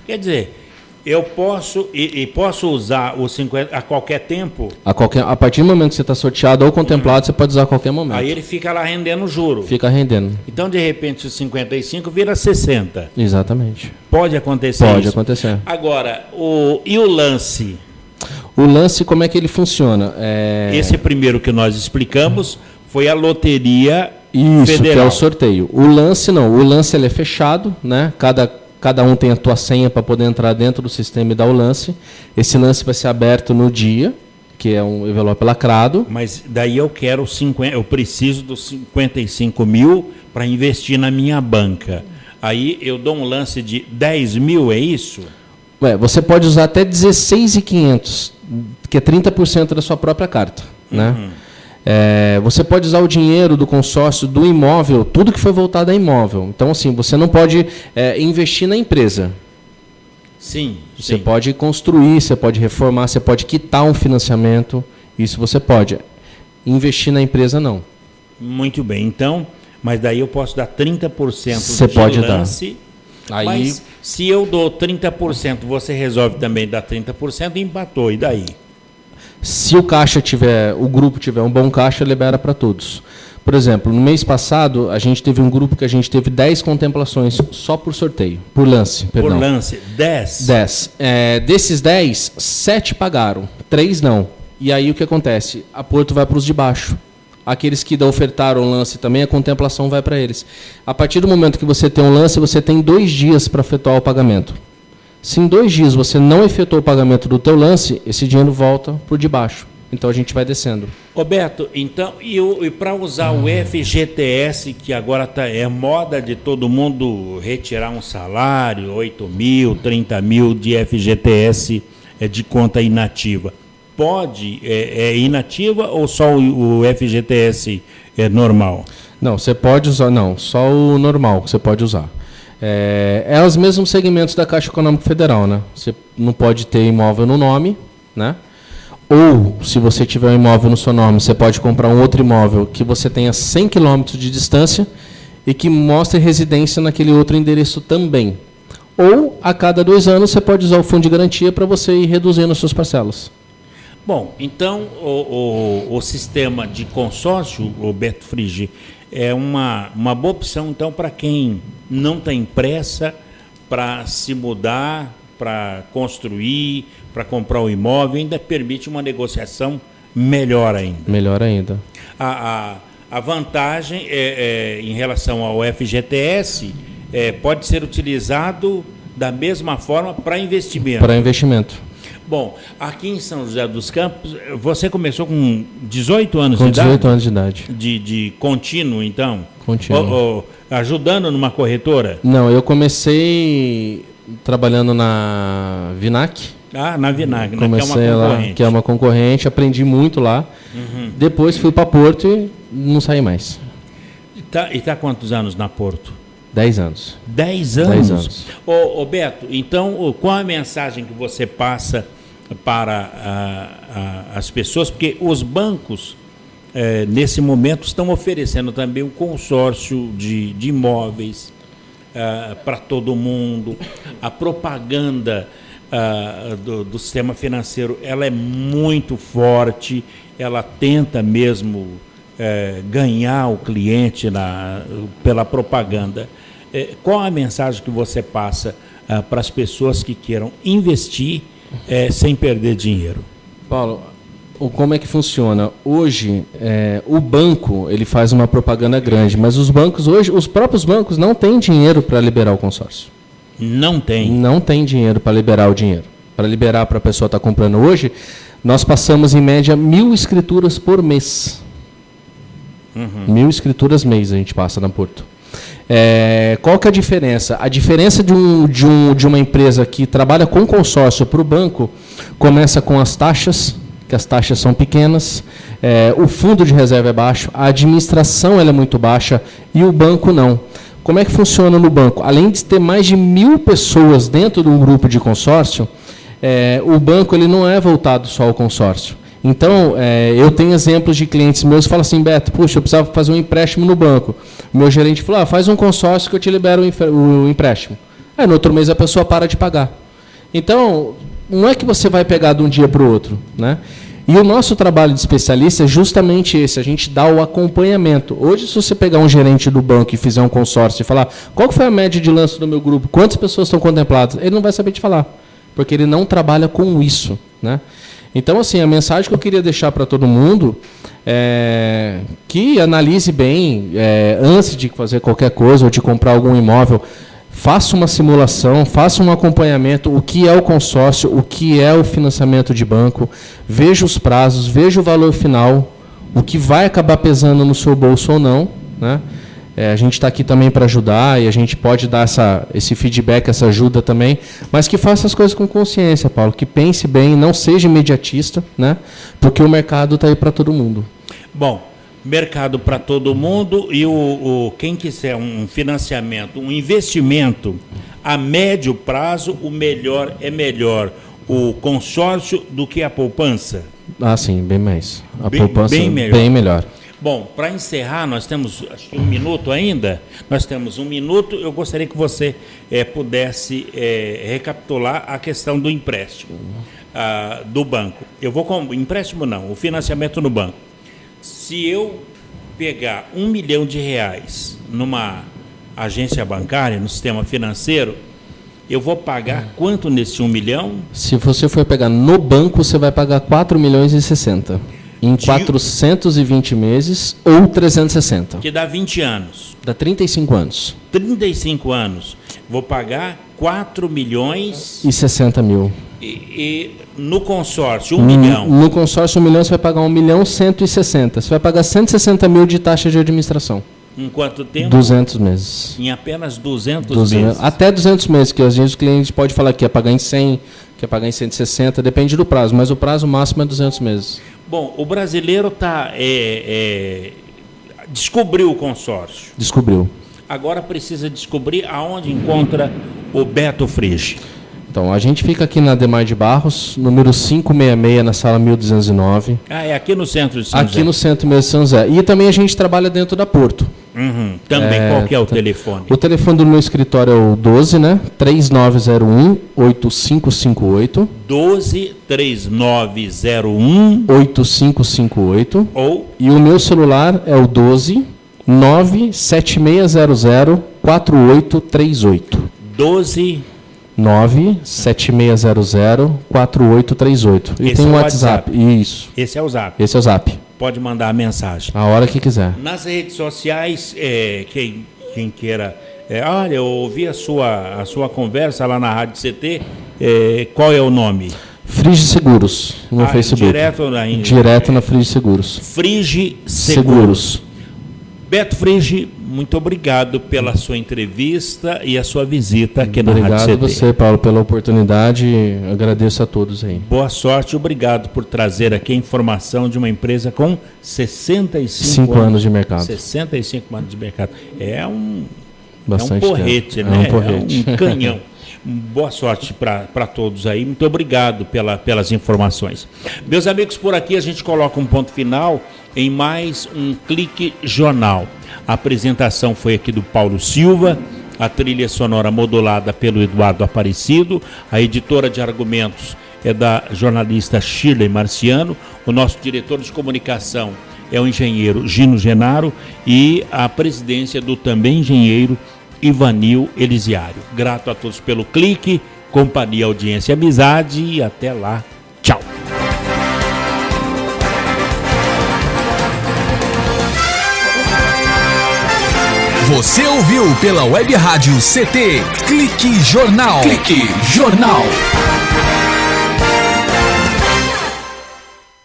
Quer dizer, eu posso posso usar os 50 a qualquer tempo? A partir do momento que você está sorteado ou contemplado, você pode usar a qualquer momento. Aí ele fica lá rendendo juro? Fica rendendo. Então, de repente, os 55 vira 60? Exatamente. Pode acontecer Pode isso? acontecer. Agora, e o lance? O lance, como é que ele funciona? Esse primeiro que nós explicamos foi a Loteria Federal. Isso, que é o sorteio. O lance não. O lance ele é fechado, né? Cada um tem a tua senha para poder entrar dentro do sistema e dar o lance. Esse lance vai ser aberto no dia, que é um envelope lacrado. Mas daí eu preciso dos 55 mil para investir na minha banca. Aí eu dou um lance de 10 mil, é isso? Você pode usar até 16.500, que é 30% da sua própria carta, né? Você pode usar o dinheiro do consórcio, do imóvel, tudo que foi voltado a imóvel. Então, assim, você não pode investir na empresa. Sim. Você pode construir, você pode reformar, você pode quitar um financiamento. Isso você pode. Investir na empresa, não. Muito bem. Então, mas daí eu posso dar 30% você pode lance. Aí, mas se eu dou 30%, você resolve também dar 30% e empatou. E daí? Se o grupo tiver um bom caixa, libera para todos. Por exemplo, no mês passado, a gente teve um grupo que a gente teve 10 contemplações só por sorteio, por lance, perdão. Por lance, 10? 10. Desses 10, 7 pagaram, 3 não. E aí o que acontece? A Porto vai para os de baixo. Aqueles que ofertaram o lance também, a contemplação vai para eles. A partir do momento que você tem um lance, você tem 2 dias para efetuar o pagamento. Se em 2 dias você não efetuou o pagamento do teu lance, esse dinheiro volta por debaixo. Então a gente vai descendo. Roberto, então, e para usar o FGTS, que agora é moda de todo mundo retirar um salário, 8 mil, 30 mil de FGTS de conta inativa, pode, é inativa ou só o FGTS é normal? Não, você pode usar, não, só o normal que você pode usar. É os mesmos segmentos da Caixa Econômica Federal, né? Você não pode ter imóvel no nome, né? Ou, se você tiver um imóvel no seu nome, você pode comprar um outro imóvel que você tenha 100 km de distância e que mostre residência naquele outro endereço também. Ou, a cada 2 anos, você pode usar o fundo de garantia para você ir reduzindo as suas parcelas. Bom, então, o sistema de consórcio, Roberto Frigi, é uma boa opção, então, para quem não tem pressa para se mudar, para construir, para comprar o imóvel, ainda permite uma negociação melhor ainda. Melhor ainda. A vantagem em relação ao FGTS pode ser utilizado da mesma forma para investimento. Para investimento. Bom, aqui em São José dos Campos, você começou com 18 anos de idade? Com 18 anos de idade. De contínuo, então? Contínuo. Ajudando numa corretora? Não, eu comecei trabalhando na Vinac. Na Vinac, comecei que é uma concorrente. Que é uma concorrente, aprendi muito lá. Uhum. Depois fui para Porto e não saí mais. E tá quantos anos na Porto? 10 anos. 10 anos? 10 anos. Ô Beto, então qual a mensagem que você passa para as pessoas? Porque os bancos, nesse momento, estão oferecendo também um consórcio de imóveis para todo mundo. A propaganda do sistema financeiro, ela é muito forte, ela tenta mesmo ganhar o cliente pela propaganda. Qual a mensagem que você passa para as pessoas que queiram investir sem perder dinheiro? Paulo, como é que funciona? Hoje, o banco ele faz uma propaganda grande, mas os próprios bancos não têm dinheiro para liberar o consórcio. Não tem? Não tem dinheiro para liberar o dinheiro. Para liberar para a pessoa estar comprando hoje, nós passamos em média 1.000 escrituras por mês. 1.000 escrituras mês a gente passa na Porto. Qual que é a diferença? A diferença de uma empresa que trabalha com consórcio para o banco começa com as taxas, que as taxas são pequenas, o fundo de reserva é baixo, a administração ela é muito baixa e o banco não. Como é que funciona no banco? Além de ter mais de 1.000 pessoas dentro de um grupo de consórcio, o banco ele não é voltado só ao consórcio. Então, eu tenho exemplos de clientes meus que falam assim, Beto, puxa, eu precisava fazer um empréstimo no banco. O meu gerente falou, faz um consórcio que eu te libero o empréstimo. Aí, no outro mês, a pessoa para de pagar. Então, não é que você vai pegar de um dia para o outro, né? E o nosso trabalho de especialista é justamente esse, a gente dá o acompanhamento. Hoje, se você pegar um gerente do banco e fizer um consórcio e falar qual foi a média de lance do meu grupo, quantas pessoas estão contempladas, ele não vai saber te falar, porque ele não trabalha com isso, né? Então, assim, a mensagem que eu queria deixar para todo mundo é que analise bem, antes de fazer qualquer coisa ou de comprar algum imóvel, faça uma simulação, faça um acompanhamento, o que é o consórcio, o que é o financiamento de banco, veja os prazos, veja o valor final, o que vai acabar pesando no seu bolso ou não, né? A gente está aqui também para ajudar e a gente pode dar esse feedback, essa ajuda também, mas que faça as coisas com consciência, Paulo, que pense bem, não seja imediatista, né? Porque o mercado está aí para todo mundo. Bom, mercado para todo mundo e quem quiser um financiamento, um investimento a médio prazo, o melhor é melhor o consórcio do que a poupança? Sim, bem mais. A poupança bem melhor. Bom, para encerrar, nós temos acho que 1 minuto ainda. Nós temos 1 minuto. Eu gostaria que você pudesse recapitular a questão do empréstimo do banco. Empréstimo não, o financiamento no banco. Se eu pegar R$1 milhão numa agência bancária, no sistema financeiro, eu vou pagar quanto nesse 1 milhão? Se você for pegar no banco, você vai pagar 4 milhões e 60. Em 420 meses ou 360. Que dá 20 anos. Dá 35 anos. 35 anos. Vou pagar 4 milhões... E 60 mil. E no consórcio, 1 milhão? No consórcio, 1 milhão, você vai pagar 1 milhão 160. Você vai pagar 160 mil de taxa de administração. Em quanto tempo? 200 meses. Em apenas 200 meses? Até 200 meses, que às vezes o cliente pode falar que ia pagar em 100, que ia pagar em 160, depende do prazo, mas o prazo máximo é 200 meses. Bom, o brasileiro descobriu o consórcio. Descobriu. Agora precisa descobrir aonde encontra o Beto Frige. Então, a gente fica aqui na Ademar de Barros, número 566, na sala 1209. Ah, é aqui no centro de São José? Aqui no centro mesmo de São José. E também a gente trabalha dentro da Porto. Também, qual que é o telefone? O telefone do meu escritório é o 12, né? 3901-8558. 12-3901-8558. Ou? E o meu celular é o 12-97600-4838. 97600-4838. E tem o WhatsApp. Isso. Esse é o Zap. Esse é o Zap. Pode mandar a mensagem. A hora que quiser. Nas redes sociais, quem queira... olha, eu ouvi a sua conversa lá na Rádio CT. Qual é o nome? Frige Seguros, no Facebook. Direto na Frige Seguros. Frige Seguros. Beto Frige, muito obrigado pela sua entrevista e a sua visita aqui na Rádio CT. Obrigado a você, Paulo, pela oportunidade. Agradeço a todos aí. Boa sorte, obrigado por trazer aqui a informação de uma empresa com 65 anos de mercado. 65 anos de mercado. É um porrete, né? É um canhão. Boa sorte para todos aí. Muito obrigado pelas informações. Meus amigos, por aqui a gente coloca um ponto final em mais um Clique Jornal. A apresentação foi aqui do Paulo Silva, a trilha sonora modulada pelo Eduardo Aparecido, a editora de argumentos é da jornalista Shirley Marciano, o nosso diretor de comunicação é o engenheiro Gino Genaro e a presidência do também engenheiro Ivanil Elisiário. Grato a todos pelo clique, companhia, audiência e amizade e até lá. Tchau. Você ouviu pela Web Rádio CT Clique Jornal. Clique Jornal.